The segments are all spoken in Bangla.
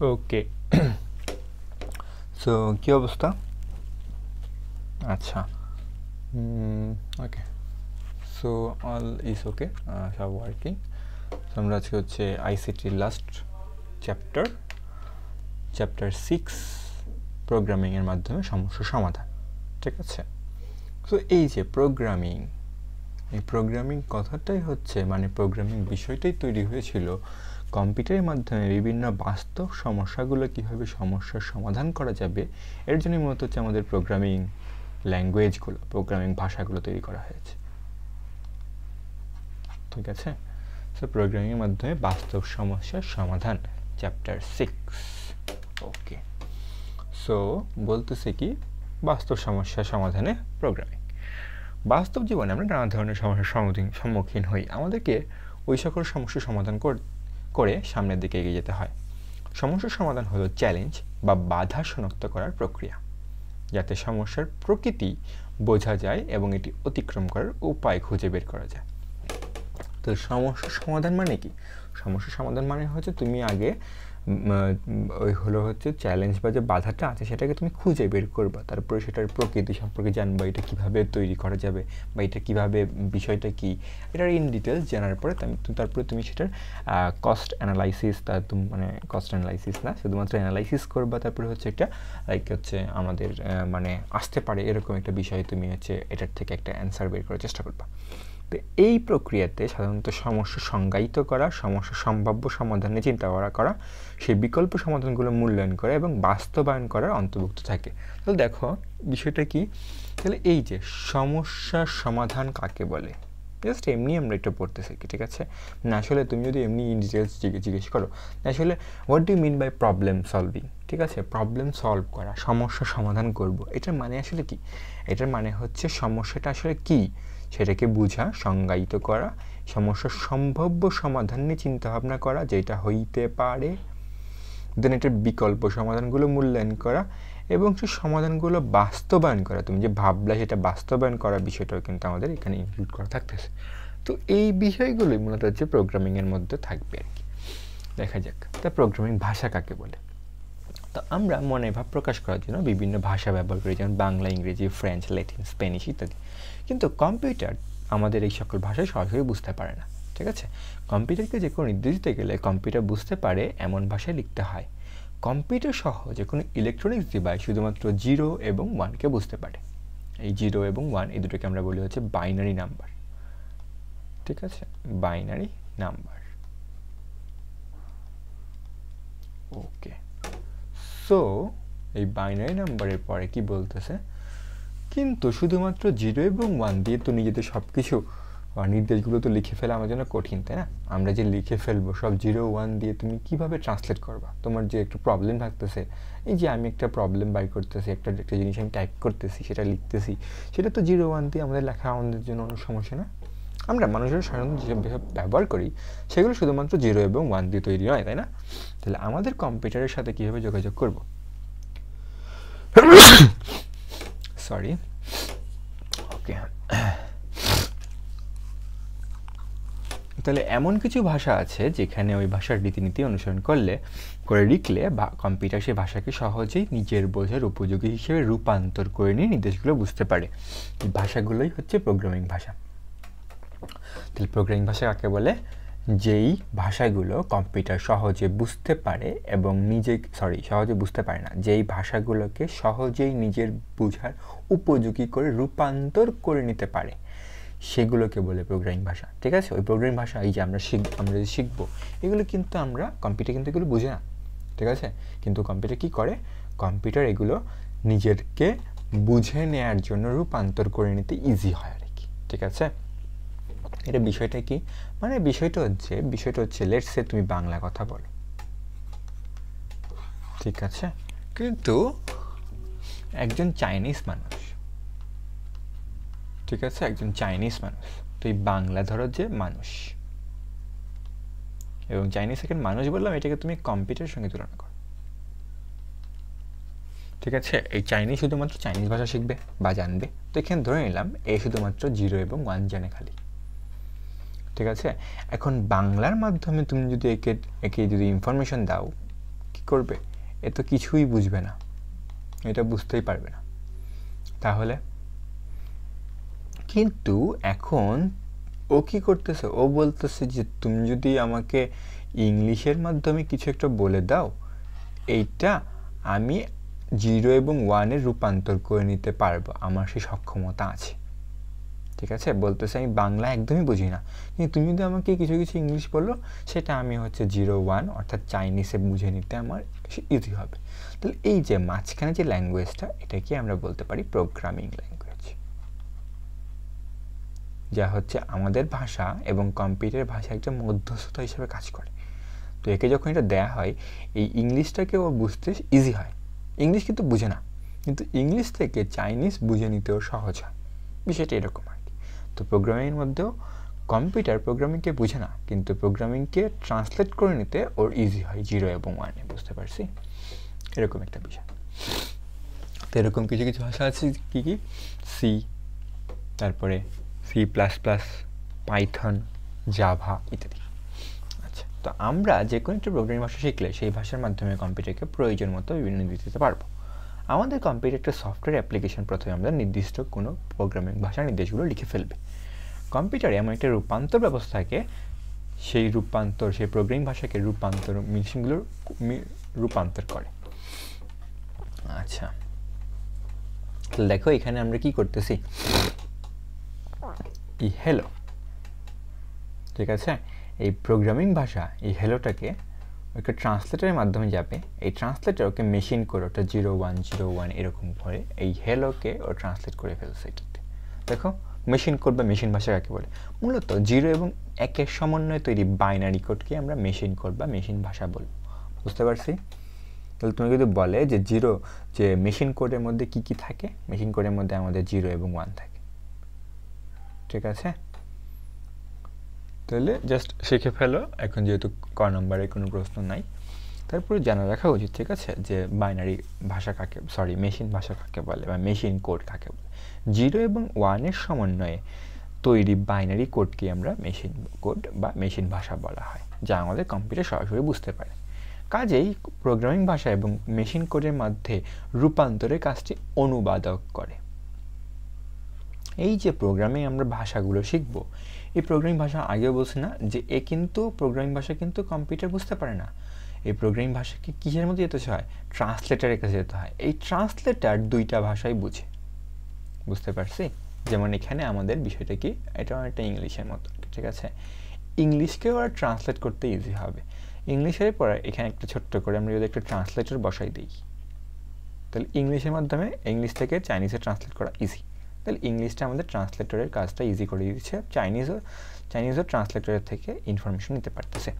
ওকে। সো কী অবস্থা? আচ্ছা, ওকে। সো অল ইজ ওকে, সব ওয়ার্কিং। সো আমরা আজকে হচ্ছে আইসিটির লাস্ট চ্যাপ্টার 6, প্রোগ্রামিংয়ের মাধ্যমে সমস্যা সমাধান। ঠিক আছে? সো এই যে প্রোগ্রামিং, এই প্রোগ্রামিং কথাটাই হচ্ছে, মানে প্রোগ্রামিং বিষয়টাই তৈরি হয়েছিল কম্পিউটারের মাধ্যমে বিভিন্ন বাস্তব সমস্যাগুলো কীভাবে সমস্যার সমাধান করা যাবে, এর জন্যই মূলত হচ্ছে আমাদের প্রোগ্রামিং ল্যাঙ্গুয়েজগুলো, প্রোগ্রামিং ভাষাগুলো তৈরি করা হয়েছে। ঠিক আছে? সো প্রোগ্রামিংয়ের মাধ্যমে বাস্তব সমস্যার সমাধান, চ্যাপ্টার 6। ওকে। সো বলতেছে কি, বাস্তব সমস্যার সমাধানে প্রোগ্রামিং। বাস্তব জীবনে আমরা নানা ধরনের সমস্যার সম্মুখীন হই। আমাদেরকে ওই সকল সমস্যার সমাধান করে সামনের দিকে এগিয়ে যেতে হয়। সমস্যার সমাধান হলো চ্যালেঞ্জ বা বাধা শনাক্ত করার প্রক্রিয়া, যাতে সমস্যার প্রকৃতি বোঝা যায় এবং এটি অতিক্রম করার উপায় খুঁজে বের করা যায়। তো সমস্যার সমাধান মানে কি? সমস্যার সমাধান মানে হচ্ছে তুমি আগে ওই হলো হচ্ছে চ্যালেঞ্জ বা যে বাধাটা আছে সেটাকে তুমি খুঁজে বের করবা, তারপরে সেটার প্রকৃতি সম্পর্কে জানবা, এটা কীভাবে তৈরি করা যাবে বা এটা কীভাবে, বিষয়টা কী, এটার ইন ডিটেলস জানার পরে তারপরে তুমি সেটার কস্ট অ্যানালাইসিস, মানে কস্ট অ্যানালাইসিস না, শুধুমাত্র অ্যানালাইসিস করবা, তারপরে হচ্ছে একটা লাইক হচ্ছে আমাদের মানে আসতে পারে এরকম একটা বিষয়, তুমি হচ্ছে এটার থেকে একটা অ্যান্সার বের করার চেষ্টা করবা। তো এই প্রক্রিয়াতে সাধারণত সমস্যা সংজ্ঞায়িত করা, সমস্যার সম্ভাব্য সমাধানে চিন্তা করা, সেই বিকল্প সমাধানগুলো মূল্যায়ন করা এবং বাস্তবায়ন করার অন্তর্ভুক্ত থাকে। তাহলে দেখো বিষয়টা কি, তাহলে এই যে সমস্যার সমাধান কাকে বলে, জাস্ট এমনি আমরা এটা পড়তে শিখি। ঠিক আছে? না আসলে তুমি যদি এমনি ইন ডিটেলস জিজ্ঞেস করো, আসলে what do you mean by problem solving, ঠিক আছে, প্রবলেম সলভ করা, সমস্যা সমাধান করব, এটার মানে আসলে কি? এটার মানে হচ্ছে সমস্যাটা আসলে কি সেটাকে বোঝা, সংজ্ঞায়িত করা, সমস্যার সম্ভাব্য সমাধান নিয়ে চিন্তাভাবনা করা যেটা হইতে পারে, দেন এটার বিকল্প সমাধানগুলো মূল্যায়ন করা এবং সেই সমাধানগুলো বাস্তবায়ন করা, তুমি যে ভাবলা সেটা বাস্তবায়ন করার বিষয়টাও কিন্তু আমাদের এখানে ইনক্লুড করা থাকতেছে। তো এই বিষয়গুলোই মূলত হচ্ছে প্রোগ্রামিংয়ের মধ্যে থাকবে আর কি। দেখা যাক তা প্রোগ্রামিং ভাষা কাকে বলে। তো আমরা মনে ভাব প্রকাশ করার জন্য বিভিন্ন ভাষা ব্যবহার করি, যেমন বাংলা, ইংরেজি, ফ্রেঞ্চ, ল্যাটিন, স্প্যানিশ ইত্যাদি। কিন্তু কম্পিউটার আমাদের এই সকল ভাষায় সরাসরি বুঝতে পারে না। ঠিক আছে? কম্পিউটারকে যে কোনো নির্দেশ দিতে গেলে কম্পিউটার বুঝতে পারে এমন ভাষায় লিখতে হয়। কম্পিউটার সহ যে কোনো ইলেকট্রনিক্স ডিভাইস শুধুমাত্র 0 এবং 1কে বুঝতে পারে। এই 0 এবং 1 এই দুটোকে আমরা বলি হচ্ছে বাইনারি নাম্বার। ঠিক আছে? Binary number. ওকে। সো এই বাইনারি নাম্বারের পরে কি বলতেছে, কিন্তু শুধুমাত্র 0 এবং 1 দিয়ে তো নিজেদের সব কিছু নির্দেশগুলো তো লিখে ফেলা আমার জন্য কঠিন, তাই না? আমরা যে লিখে ফেলবো সব 0, 1 দিয়ে তুমি কিভাবে ট্রান্সলেট করবা? তোমার যে একটা প্রবলেম থাকতেছে, এই যে আমি একটা প্রবলেম বাই করতেছি, একটা জিনিস আমি টাইপ করতেছি, সেটা লিখতেছি, সেটা তো 0, 1 দিয়ে আমাদের লেখা আমাদের জন্য অনেক সমস্যা না? আমরা মানুষের সাধারণত যেসব ব্যবহার করি সেগুলো শুধুমাত্র 0 এবং 1 দিয়ে তৈরি নয়, তাই না? তাহলে আমাদের কম্পিউটারের সাথে কীভাবে যোগাযোগ করব? সরি, ওকে। তাহলে এমন কিছু ভাষা আছে যেখানে ওই ভাষার রীতিনীতি অনুসরণ করে লিখলে বা কম্পিউটার সেই ভাষাকে সহজেই নিজের বোঝার উপযোগী হিসেবে রূপান্তর করে নিয়ে নির্দেশগুলো বুঝতে পারে। এই ভাষাগুলোই হচ্ছে প্রোগ্রামিং ভাষা। তাহলে প্রোগ্রামিং ভাষা কাকে বলে? যেই ভাষাগুলো কম্পিউটার সহজে বুঝতে পারে এবং সহজে বুঝতে পারে না, যেই ভাষাগুলোকে সহজেই নিজের বোঝার উপযোগী করে রূপান্তর করে নিতে পারে, সেগুলোকে বলে প্রোগ্রামিং ভাষা। ঠিক আছে? ওই প্রোগ্রামিং ভাষা এই যে আমরা যে শিখবো, এগুলো কিন্তু কম্পিউটার কিন্তু এগুলো বুঝে না। ঠিক আছে? কিন্তু কম্পিউটার কি করে? কম্পিউটার এগুলো নিজেকে বুঝে নেওয়ার জন্য রূপান্তর করে নিতে ইজি হয় আর কি। ঠিক আছে? এটা বিষয়টা কি, মানে বিষয়টা হচ্ছে লেটস সে তুমি বাংলা কথা বলো, ঠিক আছে, কিন্তু একজন চাইনিজ মানুষ, ঠিক আছে, একজন চাইনিজ মানুষ, তো এই বাংলা ধরো যে মানুষ এবং চাইনিজ সেকেন্ড মানুষ বললাম, এটাকে তুমি কম্পিউটারের সঙ্গে তুলনা করো। ঠিক আছে? এই চাইনিজ শুধুমাত্র চাইনিজ ভাষা শিখবে বা জানবে, তো এখানে ধরে নিলাম এ শুধুমাত্র 0 এবং 1 জানে খালি। ঠিক আছে? এখন বাংলার মাধ্যমে তুমি যদি একে যদি ইনফরমেশন দাও, করবে? এ তো কিছুই বুঝবে না, এটা বুঝতেই পারবে না। তাহলে কিন্তু এখন ও কি করতেছে, ও বলতেছে যে তুমি যদি আমাকে ইংলিশের মাধ্যমে কিছু একটা বলে দাও, এইটা আমি 0 এবং 1-এ রূপান্তর করে নিতে পারবো, আমার সেই সক্ষমতা আছে। ঠিক আছে, বলতেছে আমি বাংলা একদমই বুঝি না, কিন্তু তুমি যদি আমাকে কিছু কিছু ইংলিশ বলো, সেটা আমি হচ্ছে 0, 1 অর্থাৎ চাইনিজে বুঝে নিতে আমার ইজি হবে। তাহলে এই যে মাঝখানে যে ল্যাঙ্গুয়েজটা, এটাকে আমরা বলতে পারি প্রোগ্রামিং ল্যাঙ্গুয়েজ, যা হচ্ছে আমাদের ভাষা এবং কম্পিউটার ভাষা একটা মধ্যস্থতা হিসেবে কাজ করে। তো একে যখন এটা দেয়া হয়, এই ইংলিশটাকে ও বুঝতে ইজি হয়। ইংলিশ কিন্তু বুঝে না, কিন্তু ইংলিশ থেকে চাইনিজ বুঝে নিতেও সহজ হয়, বিষয়টা এরকম আর কি। তো প্রোগ্রামিংয়ের মধ্যেও কম্পিউটার প্রোগ্রামিংকে বুঝে না, কিন্তু প্রোগ্রামিংকে ট্রান্সলেট করে নিতে ওর ইজি হয় 0 এবং 1-এ, বুঝতে পারছি? এরকম একটা বিষয়। তো এরকম কিছু কিছু ভাষা আছে, কি কি? সি, তারপরে C++, পাইথন, জাভা ইত্যাদি। আচ্ছা, তো আমরা যে কোনো একটা প্রোগ্রামিং ভাষা শিখলে সেই ভাষার মাধ্যমে কম্পিউটারকে প্রয়োজন মতো বিভিন্ন নির্দেশ দিতে পারবো। আমাদের কম্পিউটার একটা সফটওয়্যার অ্যাপ্লিকেশন, প্রথমে আমরা নির্দিষ্ট কোনো প্রোগ্রামিং ভাষার নির্দেশগুলো লিখে ফেলবে। কম্পিউটারে এমন একটা রূপান্তর ব্যবস্থা থাকে, সেই প্রোগ্রামিং ভাষাকে মেশিনগুলোর রূপান্তর করে। আচ্ছা, তাহলে দেখো এখানে আমরা কি করতেছি, এই হ্যালো, ঠিক আছে, এই প্রোগ্রামিং ভাষা এই হ্যালোটাকে একটা ট্রান্সলেটারের মাধ্যমে যাবে, এই ট্রান্সলেটার ওকে মেশিন করে ওটা 0, 1, 0, 1 এরকম করে এই হ্যালোকে ও ট্রান্সলেট করে ফেলছে এটাতে। দেখো মেশিন কোড বা মেশিন ভাষা কাকে বলে? মূলত 0 এবং 1-এর সমন্বয়ে তৈরি বাইনারি কোডকে আমরা মেশিন কোড বা মেশিন ভাষা বলবো, বুঝতে পারছি? তাহলে তুমি যদি বলে যে যে মেশিন কোডের মধ্যে কি কি থাকে, মেশিন কোডের মধ্যে আমাদের 0 এবং 1 থাকে, ঠিক আছে? তাহলে জাস্ট শিখে ফেলো, এখন যেহেতু ক নম্বরে কোনো প্রশ্ন নাই। তারপরে জানা রাখা উচিত, ঠিক আছে, যে বাইনারি ভাষা কাকে, মেশিন ভাষা কাকে বলে বা মেশিন কোড কাকে বলে। 0 এবং 1-এর সমন্বয়ে তৈরি বাইনারি কোডকে আমরা মেশিন কোড বা মেশিন ভাষা বলা হয়, যা আমাদের কম্পিউটার সরাসরি বুঝতে পারে। কাজেই প্রোগ্রামিং ভাষা এবং মেশিন কোডের মধ্যে রূপান্তরের কাজটি অনুবাদক করে। এই যে প্রোগ্রামিং আমরা ভাষাগুলো শিখবো, এই প্রোগ্রামিং ভাষা আগেও বলছি না যে প্রোগ্রামিং ভাষা কিন্তু কম্পিউটার বুঝতে পারে না। এই প্রোগ্রামিং ভাষাকে কিসের মধ্যে যেতে হয়? ট্রান্সলেটারের কাছে যেতে হয়। এই ট্রান্সলেটার 2টা ভাষাই বুঝে, বুঝতে পারছি? যেমন এখানে আমাদের বিষয়টা কি, এটা একটা ইংলিশের মতো, ঠিক আছে? ইংলিশকে ওরা ট্রান্সলেট করতে ইজি হবে। ইংলিশের পরে এখানে একটা ছোট্ট করে আমরা যদি একটা ট্রান্সলেটর বসাই দিই, তাহলে ইংলিশের মাধ্যমে ইংলিশ থেকে চাইনিজে ট্রান্সলেট করা ইজি। তাহলে ইংলিশটা আমাদের ট্রান্সলেটরের কাজটা ইজি করে দিচ্ছে, চাইনিজও ট্রান্সলেটরের থেকে ইনফরমেশন নিতে পারতেছে,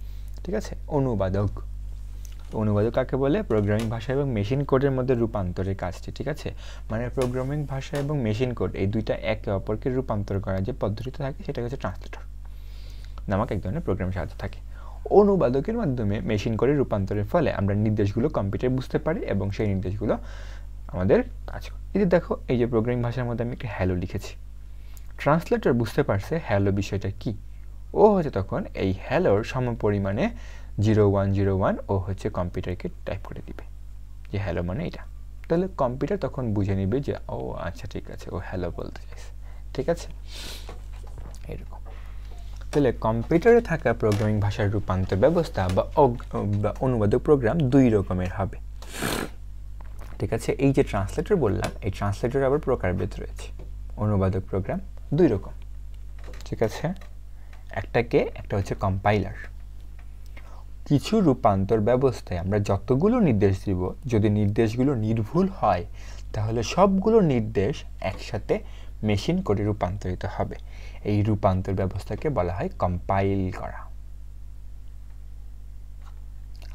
ঠিক আছে? অনুবাদক কাকে বলে? প্রোগ্রামিং ভাষা এবং মেশিন কোডের মধ্যে রূপান্তরের কাজটি, ঠিক আছে? মানে প্রোগ্রামিং ভাষা এবং মেশিন কোড এই দুইটা একে অপরকে রূপান্তর করার যে পদ্ধতিটা থাকে, সেটা হচ্ছে ট্রান্সলেটর নামক এক ধরনের প্রোগ্রাম সাহায্য থাকে। অনুবাদকের মাধ্যমে মেশিন কোডের রূপান্তরের ফলে আমরা নির্দেশগুলো কম্পিউটার বুঝতে পারি এবং সেই নির্দেশগুলো আমাদের কাজ করে। এই যে দেখো, এই যে প্রোগ্রামিং ভাষার মধ্যে আমি একটা হ্যালো লিখেছি, ট্রান্সলেটর বুঝতে পারছে হ্যালো বিষয়টা কি। ও হচ্ছে তখন এই হ্যালোর সমপরিমাণে 0, 1, 0, 1 ও হচ্ছে কম্পিউটারকে টাইপ করে দিবে যে হ্যালো মানে এটা। তাহলে কম্পিউটার তখন বুঝে নিবে যে ও আচ্ছা ঠিক আছে, ও হ্যালো বলতে চাইছে, ঠিক আছে? এরকম। তাহলে কম্পিউটারে থাকা প্রোগ্রামিং ভাষার রূপান্তর ব্যবস্থা বা অনুবাদক প্রোগ্রাম 2 রকমের হবে, ঠিক আছে? এই যে ট্রান্সলেটর বললাম, এই ট্রান্সলেটর আবার প্রকারভেদ রয়েছে। অনুবাদক প্রোগ্রাম 2 রকম, ঠিক আছে? একটা হচ্ছে কম্পাইলার। কিছু রূপান্তর ব্যবস্থায় আমরা যতগুলো নির্দেশ দিব, যদি নির্দেশগুলো নির্ভুল হয়, তাহলে সবগুলো নির্দেশ একসাথে মেশিন কোডে রূপান্তরিত হবে। এই রূপান্তর ব্যবস্থাকে বলা হয় কম্পাইল করা।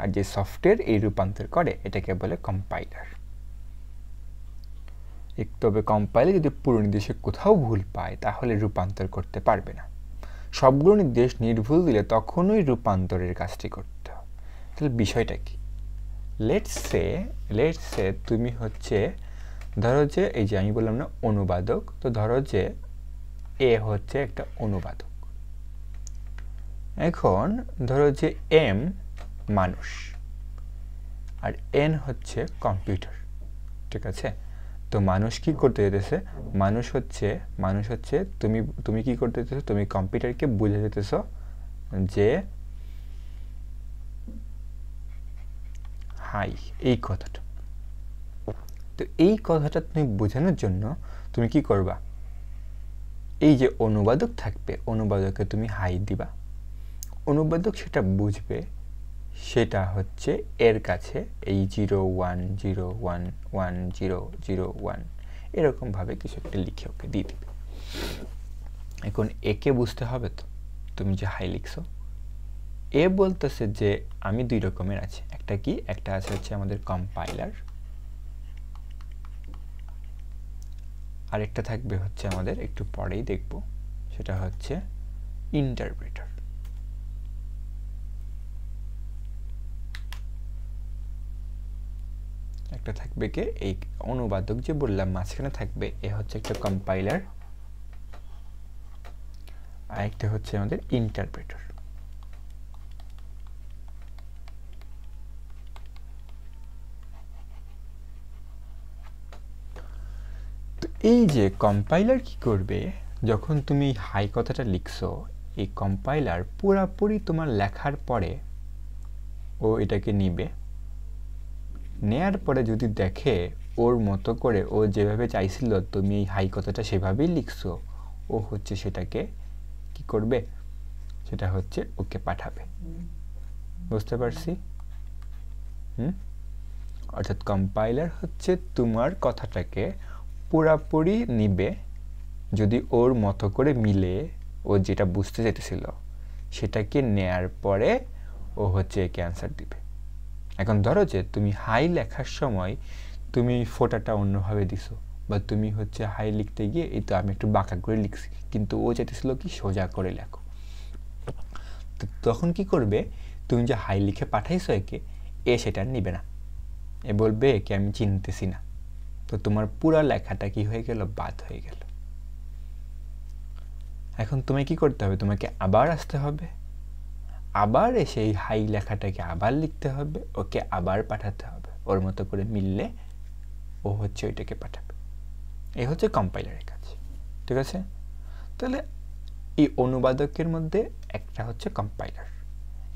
আর যে সফটওয়্যার এই রূপান্তর করে, এটাকে বলে কম্পাইলার। তবে কম্পাইলার যদি পুরো নির্দেশে কোথাও ভুল পায়, তাহলে রূপান্তর করতে পারবে না। সবগুলো নির্দেশ নির্ভুল দিলে তখনই রূপান্তরের কাজটি করতে হবে। তাহলে বিষয়টা কি? লেটস সে তুমি হচ্ছে, ধরো যে এই যে আমি বললাম না অনুবাদক, তো ধরো যে এ হচ্ছে একটা অনুবাদক। এখন ধরো যে এম মানুষ, আর এন হচ্ছে কম্পিউটার, ঠিক আছে। তো মানুষ কি করতে যেতেছে, মানুষ হচ্ছে তুমি কি করতে যেতেছো, তুমি কম্পিউটারকে বুঝে যেতেছো যে হাই, এই কথাটা। তো এই কথাটা তুমি বোঝানোর জন্য তুমি কি করবা, এই যে অনুবাদক থাকবে, অনুবাদকে তুমি হাই দিবা, অনুবাদক সেটা বুঝবে, সেটা হচ্ছে এর কাছে এই 01011001 এরকমভাবে কিছু একটা লিখে ওকে দিয়ে দিবে। এখন একে বুঝতে হবে তো তুমি যে হাই লিখছো। এ বলতেছে যে আমি দুই রকমের আছে, একটা কি, একটা আছে হচ্ছে আমাদের কম্পাইলার, আরেকটা থাকবে হচ্ছে আমাদের একটু পরেই দেখব, সেটা হচ্ছে ইন্টারপ্রেটার। একটা থাকবে কে, এই অনুবাদক যে বললাম মাঝখানে থাকবে, এ হচ্ছে একটা কম্পাইলার, আর একটা হচ্ছে আমাদের ইন্টারপ্রেটার। তো এই যে কম্পাইলার কি করবে, যখন তুমি হাই কথাটা লিখছো, এই কম্পাইলার পুরাপুরি তোমার লেখার পরে ও এটাকে নিবে, নেয়ার পরে যদি দেখে ওর মতো করে ও যেভাবে চাইছিল তুমি এই হাই কথাটা সেভাবেই লিখছো, ও হচ্ছে সেটাকে কি করবে, সেটা হচ্ছে ওকে পাঠাবে। বুঝতে পারছি? অর্থাৎ কম্পাইলার হচ্ছে তোমার কথাটাকে পুরাপুরি নিবে, যদি ওর মতো করে মিলে, ও যেটা বুঝতে চাইতেছিল সেটাকে নেয়ার পরে ও হচ্ছে একে অ্যান্সার দিবে। এখন ধরো যে তুমি হাই লেখার সময় তুমি ফোঁটাটা অন্যভাবে দিছো, বা তুমি হচ্ছে হাই লিখতে গিয়ে এই তো আমি একটু বাঁকা করে লিখছি, কিন্তু ও চাইতেছিল কি সোজা করে লেখো। তো তখন কি করবে, তুমি যে হাই লিখে পাঠাইছো একে, এ সেটা নিবে না, এ বলবে একে আমি চিনতেছি না। তো তোমার পুরা লেখাটা কি হয়ে গেল, বাদ হয়ে গেল। এখন তুমি কি করতে হবে, তোমাকে আবার আসতে হবে, আবার এসে এই হাই লেখাটাকে আবার লিখতে হবে, ওকে আবার পাঠাতে হবে, ওর মতো করে মিললে ও হচ্ছে ওইটাকে পাঠাবে। এই হচ্ছে কম্পাইলারের কাজ, ঠিক আছে। তাহলে এই অনুবাদকের মধ্যে একটা হচ্ছে কম্পাইলার,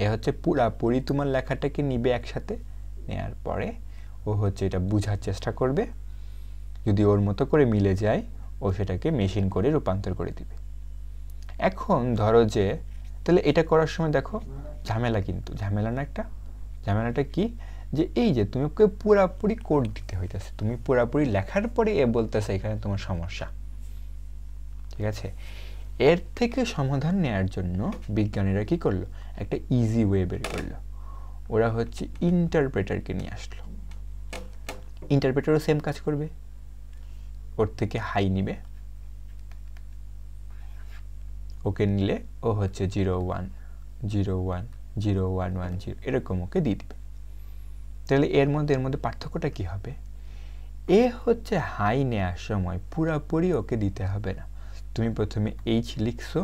এ হচ্ছে পুরাপুরি তোমার লেখাটাকে নিবে একসাথে, নেয়ার পরে ও হচ্ছে এটা বোঝার চেষ্টা করবে, যদি ওর মতো করে মিলে যায় ও সেটাকে মেশিন করে রূপান্তর করে দিবে। এখন ধরো যে তাহলে এটা করার সময় দেখো ঝামেলা, কিন্তু ঝামেলা না একটা, ঝামেলাটা কি, যে এই যে তুমি ওকে পুরাপুরি কোড দিতে হইতেছে, তুমি পুরাপুরি লেখার পরে এ বলতেছে এখানে তোমার সমস্যা, ঠিক আছে। এর থেকে সমাধান নেয়ার জন্য বিজ্ঞানীরা কি করলো, একটা ইজি ওয়ে বের করলো, ওরা হচ্ছে ইন্টারপ্রেটারকে নিয়ে আসলো। ইন্টারপ্রেটারও সেম কাজ করবে, ওর থেকে হাই নিবে, ওকে নিলে ও হচ্ছে 01010110 এরকম ওকে দিয়ে দিবে। তাহলে এর মধ্যে পার্থক্যটা কি হবে, এ হচ্ছে হাই নেওয়ার সময় পুরাপুরি ওকে দিতে হবে না, তুমি প্রথমে এইচ লিখছো,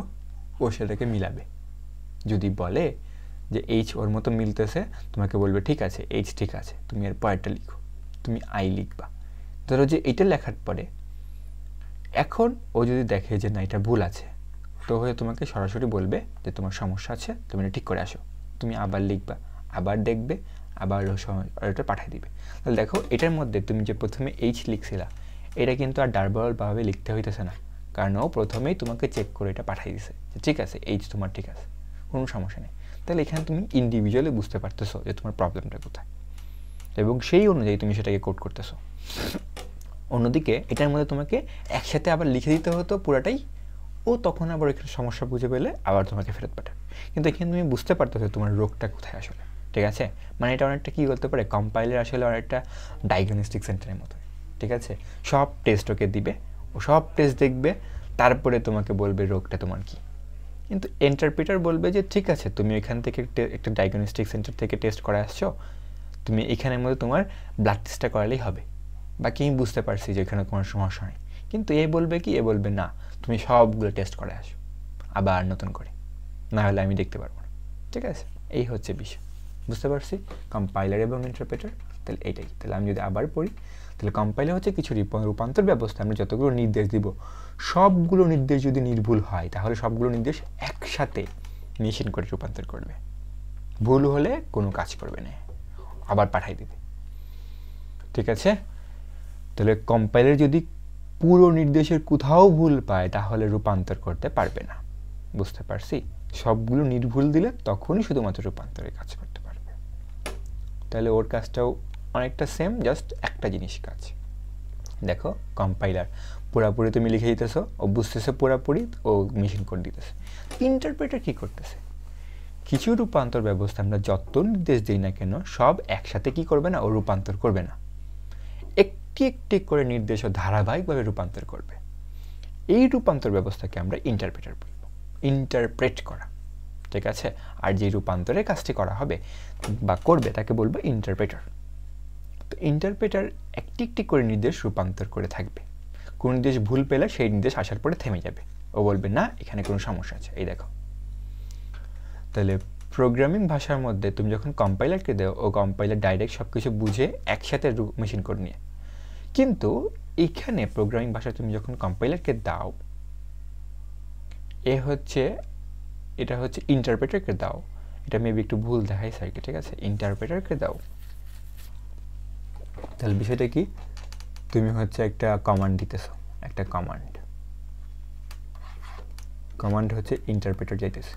ও সেটাকে মিলাবে, যদি বলে যে এইচ ওর মতো মিলতেছে তোমাকে বলবে ঠিক আছে এইচ ঠিক আছে, তুমি এর পরেরটা লিখো, তুমি আই লিখবা। ধরো যে এইটা লেখার পরে এখন ও যদি দেখে যে না এটা ভুল আছে, তো হয়ে তোমাকে সরাসরি বলবে যে তোমার সমস্যা আছে, তুমি এটা ঠিক করে আসো, তুমি আবার লিখবা, আবার দেখবে, আবার ওটা পাঠিয়ে দিবে। তাহলে দেখো এটার মধ্যে তুমি যে প্রথমে এইচ লিখছিলা, এটা কিন্তু আর ডারবলভাবে লিখতে হইতেছে না, কারণ ও প্রথমেই তোমাকে চেক করে এটা পাঠিয়ে দিছে যে ঠিক আছে এইচ তোমার ঠিক আছে, কোনো সমস্যা নেই। তাহলে এখানে তুমি ইন্ডিভিজুয়ালি বুঝতে পারতেছো যে তোমার প্রবলেমটা কোথায়, এবং সেই অনুযায়ী তুমি সেটাকে কোড করতেছো। অন্যদিকে এটার মধ্যে তোমাকে একসাথে আবার লিখে দিতে হতো পুরাটাই, ও তখন আবার এখানে সমস্যা বুঝে পেলে আবার তোমাকে ফেরত পাঠাবে। কিন্তু এখানে তুমি বুঝতে পারতেছো তোমার রোগটা কোথায় আসলে, ঠিক আছে। মানে এটা অনেকটা কী বলতে পারে, কম্পাইলার আসলে অনেকটা ডায়াগনস্টিক সেন্টারের মতো, ঠিক আছে। সব টেস্ট ওকে দিবে, ও সব টেস্ট দেখবে, তারপরে তোমাকে বলবে রোগটা তোমার কী। কিন্তু ইন্টারপ্রেটার বলবে যে ঠিক আছে তুমি এখান থেকে একটা ডায়াগনস্টিক সেন্টার থেকে টেস্ট করে আসছো, তুমি এখানের মধ্যে তোমার ব্লাড টেস্টটা করালেই হবে, বাকি আমি বুঝতে পারছি যে এখানে কোনো সমস্যা নেই। কিন্তু এ বলবে কি, এ বলবে না তুমি সবগুলো টেস্ট করে আসো আবার নতুন করে, না হলে আমি দেখতে পারবো না, ঠিক আছে। এই হচ্ছে বিষয়, বুঝতে পারছি? কম্পাইলার এবং ইন্টারপ্রেটার, তাহলে এইটাই। তাহলে আমি যদি আবার পড়ি, তাহলে কম্পাইলার হচ্ছে কিছু রূপান্তর ব্যবস্থা। আমরা যতগুলো নির্দেশ দিব সবগুলো নির্দেশ যদি নির্ভুল হয় তাহলে সবগুলো নির্দেশ একসাথে মেশিন করে রূপান্তর করবে। ভুল হলে কোনো কাজ করবে না, আবার পাঠাই দিবে। ঠিক আছে? তাহলে কম্পাইলার যদি পুরো নির্দেশের কোথাও ভুল পায় তাহলে রূপান্তর করতে পারবে না। বুঝতে পারছি? সবগুলো নির্ভুল দিলে তখনই শুধুমাত্র রূপান্তরের কাজ করতে পারবে। তাহলে ওর কাজটাও অনেকটা সেম, জাস্ট একটা জিনিস কাজ। দেখো কম্পাইলার পুরাপুরি তুমি লিখে দিতেছো, ও বুঝতেছে পুরাপুরি, ও মেশিন কোড দিতেছে। ইন্টারপ্রেটার কি করতেছে? কিছু রূপান্তর ব্যবস্থা আমরা যত নির্দেশ দিই না কেন সব একসাথে কি করবে না, ও রূপান্তর করবে না, একটি একটি করে নির্দেশ ও ধারাবাহিকভাবে রূপান্তর করবে। এই রূপান্তর ব্যবস্থাকে আমরা ইন্টারপ্রেটার বলবো, ইন্টারপ্রেট করা। ঠিক আছে? আর যে রূপান্তরের কাজটি করা হবে বা করবে তাকে বলবো ইন্টারপ্রেটার। তো ইন্টারপ্রেটার একটি একটি করে নির্দেশ রূপান্তর করে থাকবে। কোন নির্দেশ ভুল পেলে সেই নির্দেশ আসার পরে থেমে যাবে, ও বলবে না এখানে কোনো সমস্যা আছে। এই দেখো, তাহলে প্রোগ্রামিং ভাষার মধ্যে তুমি যখন কম্পাইলারকে দাও, ও কম্পাইলার ডাইরেক্ট সব কিছু বুঝে একসাথে মেশিন কোড নিয়ে। কিন্তু এখানে প্রোগ্রামিং ভাষায় তুমি যখন কম্পাইলারকে দাও, এটা হচ্ছে ইন্টারপ্রেটারকে দাও। এটা মেবি একটু ভুল দেখাই স্যারকে। ঠিক আছে? ইন্টারপ্রেটারকে দাও, তাহলে বিষয়টা কি, তুমি হচ্ছে একটা কমান্ড দিতেছো, একটা কমান্ড হচ্ছে ইন্টারপ্রেটার যাইতেছে,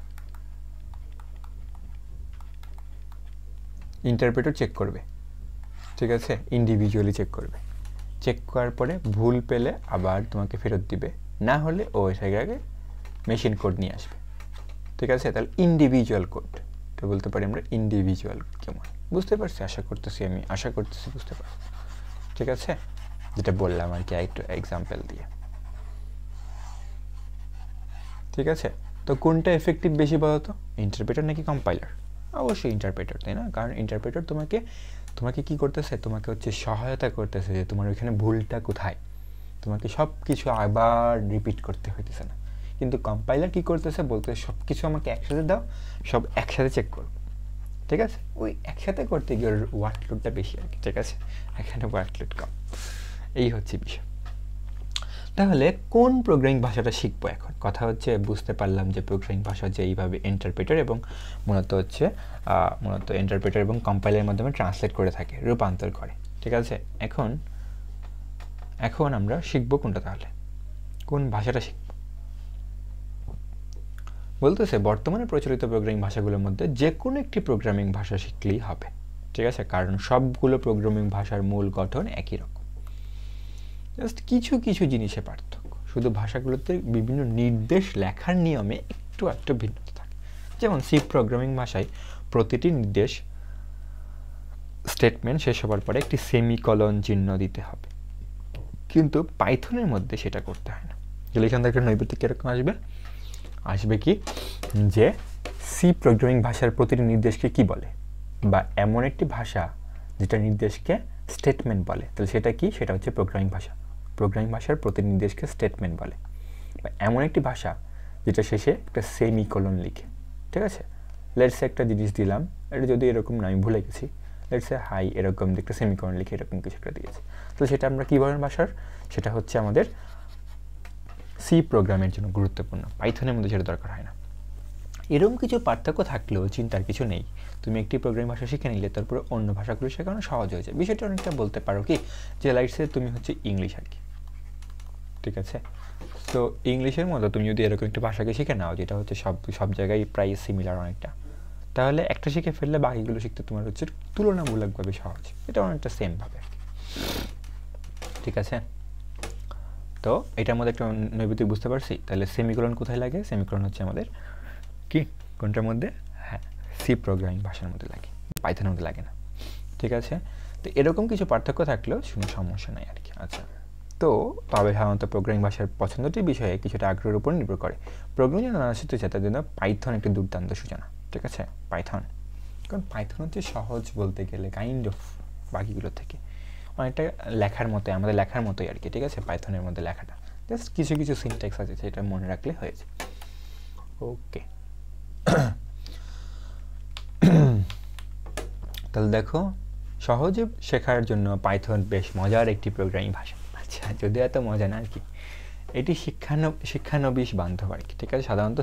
ইন্টারপ্রেটার চেক করবে। ঠিক আছে? ইন্ডিভিজুয়ালি চেক করবে। চেক করার পরে ভুল পেলে আবার তোমাকে ফেরত দিবে, না হলে ও সেটাকে মেশিন কোড নিয়ে আসবে। ঠিক আছে? তাহলে ইন্ডিভিজুয়াল কোড, এটা বলতে পারি আমরা ইন্ডিভিজুয়াল কমান্ড। বুঝতে পারছি? আশা করতেছি বুঝতে পারছি। ঠিক আছে? যেটা বললাম আর কি একটু এক্সাম্পল দিয়ে। ঠিক আছে? তো কোনটা এফেক্টিভ বেশি বলতো, ইন্টারপ্রেটার নাকি কম্পাইলার? অবশ্যই ইন্টারপ্রেটার, তাই না? কারণ ইন্টারপ্রেটার তোমাকে কি করতেছে, তোমাকে হচ্ছে সহায়তা করতেছে যে তোমার ওইখানে ভুলটা কোথায়, তোমাকে সব কিছু আবার রিপিট করতে হইতেছে না। কিন্তু কম্পাইলার কি করতেছে, বলতে সব কিছু আমাকে একসাথে দাও, সব একসাথে চেক করো। ঠিক আছে? ওই একসাথে করতে গিয়ে ওর ওয়ার্কলোডটা বেশি আর কি। ঠিক আছে? এখানে ওয়ার্কলোড কম, এই হচ্ছে বিষয়। তাহলে কোন প্রোগ্রামিং ভাষাটা শিখবো এখন? কথা হচ্ছে বুঝতে পারলাম যে প্রোগ্রামিং ভাষা যে এইভাবে ইন্টারপ্রেটার এবং মূলত ইন্টারপ্রেটার এবং কম্পাইলারের মাধ্যমে ট্রান্সলেট করে থাকে, রূপান্তর করে। ঠিক আছে? এখন আমরা শিখবো কোনটা? তাহলে কোন ভাষাটা শিখব? বলতেছে বর্তমানে প্রচলিত প্রোগ্রামিং ভাষাগুলোর মধ্যে যে কোনো একটি প্রোগ্রামিং ভাষা শিখলেই হবে। ঠিক আছে? কারণ সবগুলো প্রোগ্রামিং ভাষার মূল গঠন একই রকম, জাস্ট কিছু কিছু জিনিসে পার্থক্য। শুধু ভাষাগুলোতে বিভিন্ন নির্দেশ লেখার নিয়মে একটু ভিন্নতা থাকে। যেমন সি প্রোগ্রামিং ভাষায় প্রতিটি নির্দেশ স্টেটমেন্ট শেষ হবার পরে একটি সেমিকলন চিহ্ন দিতে হবে, কিন্তু পাইথনের মধ্যে সেটা করতে হয় না। তাহলে এখান থেকে নৈবেদ্য কীরকম আসবে কি যে সি প্রোগ্রামিং ভাষার প্রতিটি নির্দেশকে কি বলে, বা এমন একটি ভাষা যেটা নির্দেশকে স্টেটমেন্ট বলে, তাহলে সেটা কি? সেটা হচ্ছে প্রোগ্রামিং ভাষা। প্রোগ্রামিং ভাষার প্রতিটি নির্দেশকে স্টেটমেন্ট বলে। বা এমন একটি ভাষা যেটা শেষে একটা সেমিকলন লিখে। ঠিক আছে? লেটসে একটা জিনিস দিলাম, এটা যদি এরকম না, আমি ভুলে গেছি, লেটসে হাই এরকম একটা সেমিকলন লিখে এরকম কিছু একটা দিয়েছে, তো সেটা আমরা কী বলেন ভাষার, সেটা হচ্ছে আমাদের সি প্রোগ্রামের জন্য গুরুত্বপূর্ণ, পাইথনের মধ্যে সেটা দরকার হয় না। এরকম কিছু পার্থক্য থাকলেও চিন্তার কিছু নেই। তুমি একটি প্রোগ্রামিং ভাষা শিখে নিলে তারপরে অন্য ভাষাগুলো শেখানো সহজ হয়ে যায়। বিষয়টা অনেকটা বলতে পারো কি যে লাইটসে তুমি হচ্ছে ইংলিশ আর কি। ঠিক আছে? তো ইংলিশের মতো তুমি যদি এরকম একটা ভাষাকে শিখে নাও যেটা হচ্ছে সব জায়গায় প্রায় সিমিলার অনেকটা, তাহলে একটা শিখে ফেললে বাকিগুলো শিখতে তোমার হচ্ছে তুলনামূলকভাবে সহজ। এটা অনেকটা সেমভাবে। ঠিক আছে? তো এটার মধ্যে একটা নৈবেদ্যিক বুঝতে পারছি। তাহলে সেমিকলন কোথায় লাগে? সেমিকলন হচ্ছে আমাদের কি কোনটার মধ্যে? হ্যাঁ, সি প্রোগ্রামিং ভাষার মধ্যে লাগে, পাইথনের মধ্যে লাগে না। ঠিক আছে? তো এরকম কিছু পার্থক্য থাকলেও কোনো সমস্যা নাই আর কি। আচ্ছা, তো তবে সাধারণত প্রোগ্রামিং ভাষার পছন্দটির বিষয়ে কিছুটা আগ্রহের উপর নির্ভর করে। প্রোগ্রামিং জানা শিখতে চায় তার জন্য পাইথন একটি দুর্দান্ত সূচনা। ঠিক আছে? পাইথন, কারণ পাইথন হচ্ছে সহজ বলতে গেলে কাইন্ড অফ বাকিগুলো থেকে অনেকটা লেখার মতো, আমাদের লেখার মতোই আর কি। ঠিক আছে? পাইথনের মধ্যে লেখাটা জাস্ট কিছু কিছু সিনট্যাক্স আছে, সেটা মনে রাখলে হয়েছে। ওকে। তাহলে দেখো সহজে শেখার জন্য পাইথন বেশ মজার একটি প্রোগ্রামিং ভাষা। আচ্ছা, যদিও এত মজা না আর কি, এটি শিক্ষানবিশ বান্ধব আর কি, ঠিক আছে। সাধারণত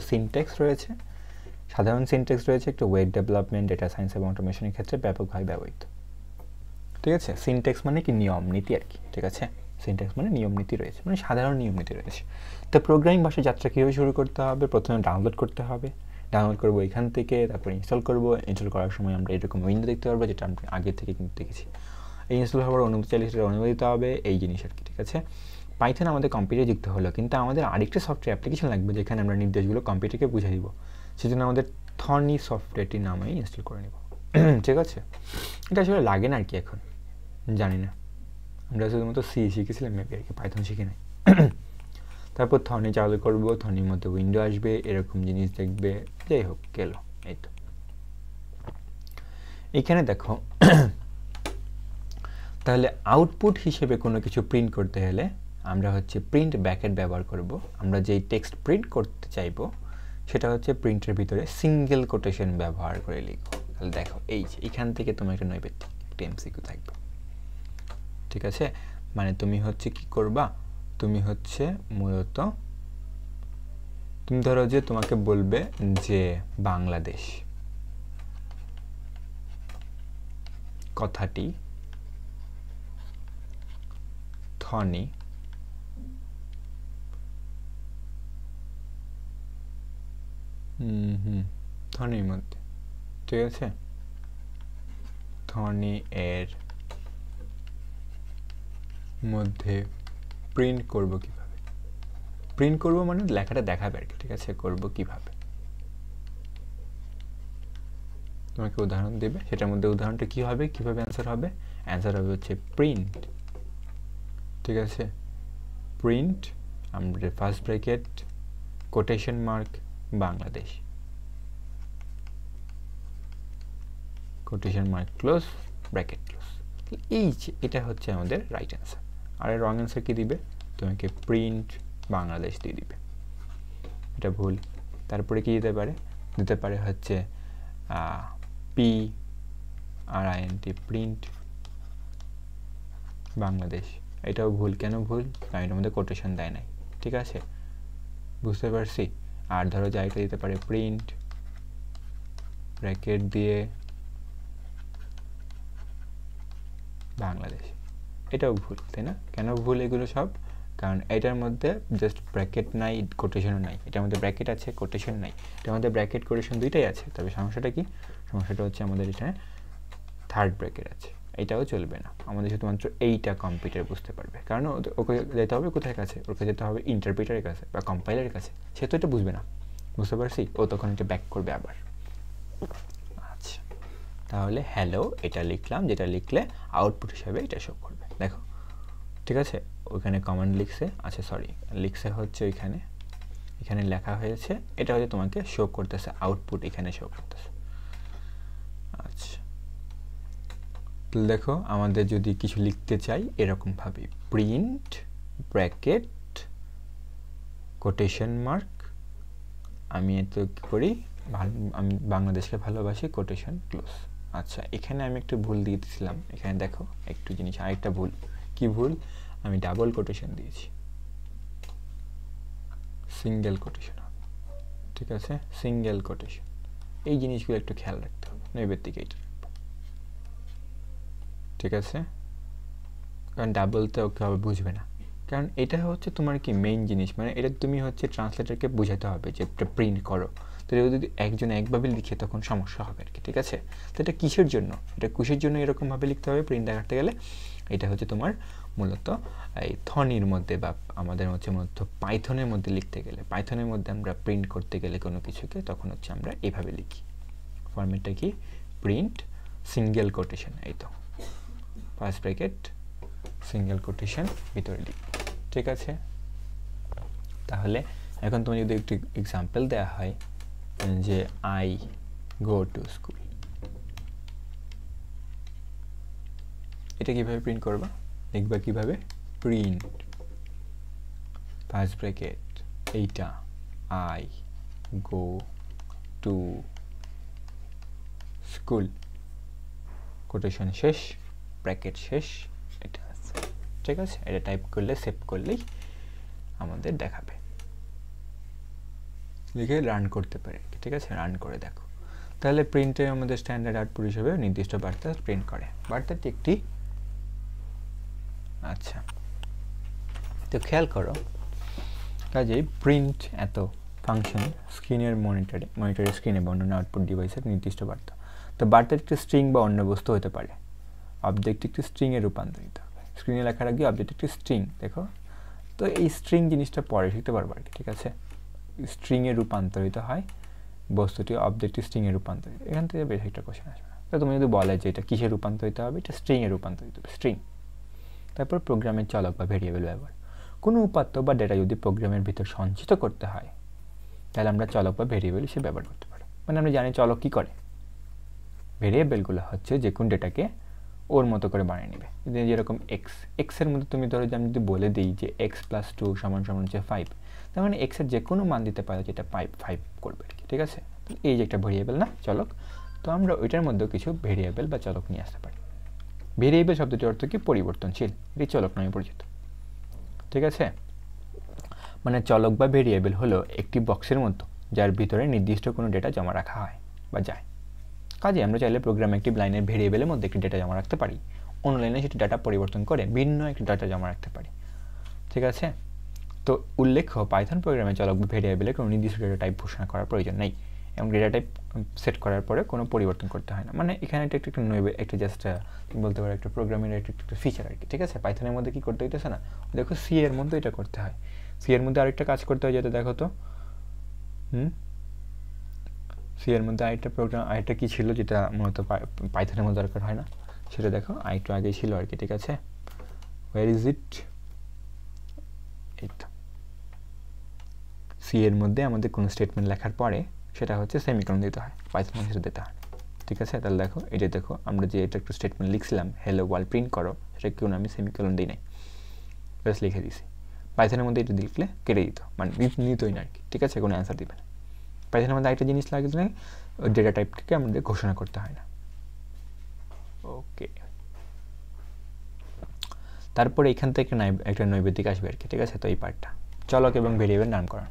সাধারণ সিনট্যাক্স রয়েছে একটু ওয়েব ডেভেলপমেন্ট, ডেটা সায়েন্স এবং অটোমেশনের ক্ষেত্রে ব্যাপকভাবে ব্যবহৃত, ঠিক আছে। সিনট্যাক্স মানে কি নিয়ম নীতি আর কি, ঠিক আছে। সিনট্যাক্স মানে নিয়ম নীতি রয়েছে, মানে সাধারণ নিয়ম নীতি রয়েছে। তো প্রোগ্রামিং ভাষার যাত্রা কীভাবে শুরু করতে হবে? প্রথমে ডাউনলোড করতে হবে, ডাউনলোড করবো এখান থেকে, তারপর ইনস্টল করবো। ইনস্টল করার সময় আমরা এরকম উইন্ডো দেখতে পারবো, যেটা আমরা আগে থেকে কিন্তু দেখেছি। এই ইনস্টল হওয়ার অনুমতি চাইলে সেটা অনুমতি দিতে হবে, এই জিনিস আর কি, ঠিক আছে। পাইথন আমাদের কম্পিউটারে যুক্ত হলো, কিন্তু আমাদের আরেকটা সফটওয়্যার অ্যাপ্লিকেশন লাগবে যেখানে আমরা নির্দেশগুলো কম্পিউটারকে বুঝিয়ে দিব। সেজন্য আমাদের থনি সফটওয়্যারটি নামে ইনস্টল করে নেব, ঠিক আছে। এটা আসলে লাগে না আর কি, এখন জানি না, আমরা শুধুমাত্র সি শিখেছিলাম মেবি আর কি, পাইথন শিখে নাই। তারপর থনি চালু করবো, থনির মধ্যে উইন্ডো আসবে, এরকম জিনিস দেখবে, যাই হোক গেল। এই তো এখানে দেখো, তাহলে আউটপুট হিসেবে কোনো কিছু প্রিন্ট করতে হলে আমরা হচ্ছে প্রিন্ট ব্র্যাকেট ব্যবহার করব। আমরা যেই টেক্সট প্রিন্ট করতে চাইবো সেটা হচ্ছে প্রিন্টের ভিতরে সিঙ্গেল কোটেশন ব্যবহার করে লিখবো। তাহলে দেখো এই যে এখান থেকে তোমার একটা নৈবেদ্যিক একটা এমসিকিউ থাকবে, ঠিক আছে। মানে তুমি হচ্ছে কি করবা, তুমি হচ্ছে মূলত তুমি ধরো যে তোমাকে বলবে যে বাংলাদেশ কথাটি থনি থনির মধ্যে, ঠিক আছে। থনি এর মধ্যে প্রিন্ট করব কিভাবে? প্রিন্ট করব মানে লেখাটা দেখাবে আর কি, ঠিক আছে। করব কিভাবে, তোমাকে উদাহরণ দেবে, সেটার মধ্যে উদাহরণটা কি হবে, কিভাবে অ্যান্সার হবে? অ্যান্সার হবে হচ্ছে প্রিন্ট, ঠিক আছে। প্রিন্ট আমরা first bracket quotation mark Bangladesh, quotation mark close bracket close. এই যে এটা হচ্ছে আমাদের রাইট অ্যান্সার। আর রং অ্যান্সার কি দিবে? তোমাকে প্রিন্ট বাংলাদেশ দিয়ে দিবে, এটা ভুল। তারপরে কি দিতে পারে? দিতে পারে হচ্ছে PRINT প্রিন্ট বাংলাদেশ, এটাও ভুল। কেন ভুল? কারণ এটার মধ্যে কোটেশন দেয় নাই, ঠিক আছে, বুঝতে পারছি। আর ধরো যে এটা দিতে পারে প্রিন্ট ব্র্যাকেট দিয়ে বাংলাদেশ, এটাও ভুল, তাই না? কেন ভুল এগুলো সব? কারণ এটার মধ্যে জাস্ট ব্র্যাকেট নাই, কোটেশনও নাই। এটার মধ্যে ব্র্যাকেট আছে, কোটেশন নাই। এটার মধ্যে ব্র্যাকেট কোটেশন দুইটাই আছে, তবে সমস্যাটা কি? সমস্যাটা হচ্ছে আমাদের এখানে থার্ড ব্র্যাকেট আছে, এটাও চলবে না। আমাদের শুধুমাত্র এইটা কম্পিউটার বুঝতে পারবে, কারণ ওকে যেতে হবে কোথায় কাছে? ওকে যেতে হবে ইন্টারপ্রিটারের কাছে বা কম্পাইলারের কাছে, সে তো এটা বুঝবে না, বুঝতে পারছি। ও তখন এটা ব্যাক করবে আবার। আচ্ছা, তাহলে হ্যালো এটা লিখলাম, যেটা লিখলে আউটপুট হিসাবে এটা শো করবে, দেখো, ঠিক আছে। ওইখানে কমান্ড লিখছে, আচ্ছা সরি লিখছে হচ্ছে এখানে লেখা হয়েছে, এটা হচ্ছে তোমাকে শো করতেছে, আউটপুট এখানে শো করতেছে। আচ্ছা, দেখো আমাদের যদি কিছু লিখতে চাই এরকমভাবে প্রিন্ট ব্র্যাকেট কোটেশন মার্ক, আমি এত কি করি, আমি বাংলাদেশকে ভালোবাসি কোটেশন ক্লোজ। আচ্ছা, এখানে আমি একটু ভুল দিয়ে দিয়েছিলাম, এখানে দেখো একটু জিনিস, আরেকটা ভুল। কি ভুল? আমি ডাবল কোটেশন দিয়েছি, সিঙ্গেল কোটেশন, ঠিক আছে, সিঙ্গেল কোটেশন। এই জিনিসগুলো একটু খেয়াল রাখতে হবে, নৈবেদ্যিক এইটা, ঠিক আছে। কারণ ডাবলতে ওকে হবে বুঝবে না, কারণ এটা হচ্ছে তোমার কি মেইন জিনিস, মানে এটা তুমি হচ্ছে ট্রান্সলেটরকে বোঝাতে হবে যে এটা প্রিন্ট করো। তো যদি একজন একভাবে লিখে তখন সমস্যা হবে আর কি, ঠিক আছে। তো এটা কিসের জন্য, এটা কিসের জন্য এরকমভাবে লিখতে হবে প্রিন্ট দেখাতে গেলে? এটা হচ্ছে তোমার মূলত এই থনির মধ্যে বা আমাদের হচ্ছে মূলত পাইথনের মধ্যে লিখতে গেলে, পাইথনের মধ্যে আমরা প্রিন্ট করতে গেলে কোনো কিছুকে, তখন হচ্ছে আমরা এইভাবে লিখি। ফরম্যাটটা কি? প্রিন্ট সিঙ্গেল কোটেশন, এই তো ফার্স্ট ব্র্যাকেট সিঙ্গেল কোটেশন ভিতরে লিখব, ঠিক আছে। তাহলে এখন তুমি যদি একটু এক্সাম্পল দেওয়া হয় যে আই গো টু স্কুল, এটা কিভাবে প্রিন্ট করবা? লিখবা কিভাবে? প্রিন্ট ফার্স্ট ব্র্যাকেট এইটা I go to school quotation শেষ, ব্র্যাকেট শেষ, এটা আছে, ঠিক আছে। এটা টাইপ করলে সেভ করলেই আমাদের দেখাবে, লিখে রান করতে পারে, ঠিক আছে। রান করে দেখো, তাহলে প্রিন্টে আমাদের স্ট্যান্ডার্ড আউটপুট হিসেবে নির্দিষ্ট বার্তা প্রিন্ট করে। বার্তাটি একটি, আচ্ছা তো খেয়াল করো, কাজেই প্রিন্ট এত ফাংশন স্ক্রিনের মনিটরের স্ক্রিনে বা অন্যান্য আউটপুট ডিভাইসের নির্দিষ্ট বার্তা। তো বার্তার একটি স্ট্রিং বা অন্য বস্তু হতে পারে, অবজেক্ট একটি স্ট্রিংয়ে রূপান্তরিত হবে। স্ক্রিনে লেখার আগে অবজেক্ট একটি স্ট্রিং, দেখো তো এই স্ট্রিং জিনিসটা পরে শিখতে পারবো আর কি, ঠিক আছে। স্ট্রিংয়ে রূপান্তরিত হয় বস্তুটি, অবজেক্টটি স্ট্রিংয়ে রূপান্তরিত, এখান থেকে বেশ একটা কোশ্চেন আসবে। তো তুমি যদি বলে যে এটা কিসে রূপান্তরিত হবে, এটা স্ট্রিংয়ে রূপান্তরিত হবে, স্ট্রিং। তারপর প্রোগ্রামের চলক বা ভেরিয়েবল ব্যবহার। কোনো উপাত্ত বা ডেটা যদি প্রোগ্রামের ভিতর সঞ্চিত করতে হয়, তাহলে আমরা চলক বা ভেরিয়েবল হিসেবে ব্যবহার করতে পারি। মানে আমরা জানি চলক কী করে, ভেরিয়েবলগুলো হচ্ছে যে কোন ডেটাকে ওর মতো করে বানিয়ে নেবে। যেরকম এক্সের মধ্যে তুমি ধরো যে আমি যদি বলে দিই যে x+2 = হচ্ছে 5, তার মানে এক্সের যে কোনো মান দিতে পারে যেটা 5 করবে আর কি, ঠিক আছে। এই যে একটা ভেরিয়েবল না, চলক, তো আমরা ওইটার মধ্যেও কিছু ভেরিয়েবল বা চলক নিয়ে আসতে পারি। ভেরিয়েবল শব্দটির অর্থ কি, পরিবর্তনশীল, এটি চলক নামে পরিচিত, ঠিক আছে। মানে চলক বা ভেরিয়েবল হলো একটি বক্সের মতো যার ভিতরে নির্দিষ্ট কোনো ডেটা জমা রাখা হয় বা যায়। কাজে আমরা চাইলে প্রোগ্রামে একটি লাইনের ভেরিয়েবলের মধ্যে একটি ডেটা জমা রাখতে পারি, অন্য লাইনে সেটি ডাটা পরিবর্তন করে ভিন্ন একটি ডাটা জমা রাখতে পারি, ঠিক আছে। তো উল্লেখ্য, পাইথন প্রোগ্রামে চলক বা ভেরিয়েবলে কোনো নির্দিষ্ট ডেটা টাইপ ঘোষণা করার প্রয়োজন নেই এবং ডেটা টাইপ সেট করার পরে কোনো পরিবর্তন করতে হয় না। মানে এখানে একটা একটা জাস্ট বলতে পারো একটা প্রোগ্রামের একটা ফিচার আর কি, ঠিক আছে। পাইথনের মধ্যে কী করতে হইতেছে না, দেখো সি এর মধ্যে এটা করতে হয়, সি এর মধ্যে আরেকটা কাজ করতে হয়, যেটা দেখো তো সি এর মধ্যে আরেকটা কী ছিল যেটা মূলত পাইথনের মধ্যে দরকার হয় না, সেটা দেখো আরেকটু আগেই ছিল আর কি, ঠিক আছে। ওয়ার ইজ ইট, এই তো সি এর মধ্যে আমাদের কোনো স্টেটমেন্ট লেখার পরে সেটা হচ্ছে সেমিকোলন দিতে হয়, পাইথনের সেটা দিতে হয়, ঠিক আছে। তাহলে দেখো এটা, দেখো আমরা যে এটা একটু স্টেটমেন্ট লিখছিলাম হেলো ওয়ার্ল্ড প্রিন্ট করো, সেটা কেউ আমি সেমিকোলন দিই নাই, ব্যাস লিখে দিছি। পাইথনের মধ্যে এটা লিখলে কেটে দিত, মানে নিতই না আর কি, ঠিক আছে, কোনো অ্যান্সার দিবে না। পাইথনের মধ্যে আরেকটা জিনিস লাগলে ওই ডেটা টাইপটাকে আমাদের ঘোষণা করতে হয় না, ওকে। তারপরে এখান থেকে একটা নৈবেদিক আসবে আর কি, ঠিক আছে। তো এই পার্টটা চলক এবং ভেরিয়েবল নামকরণ।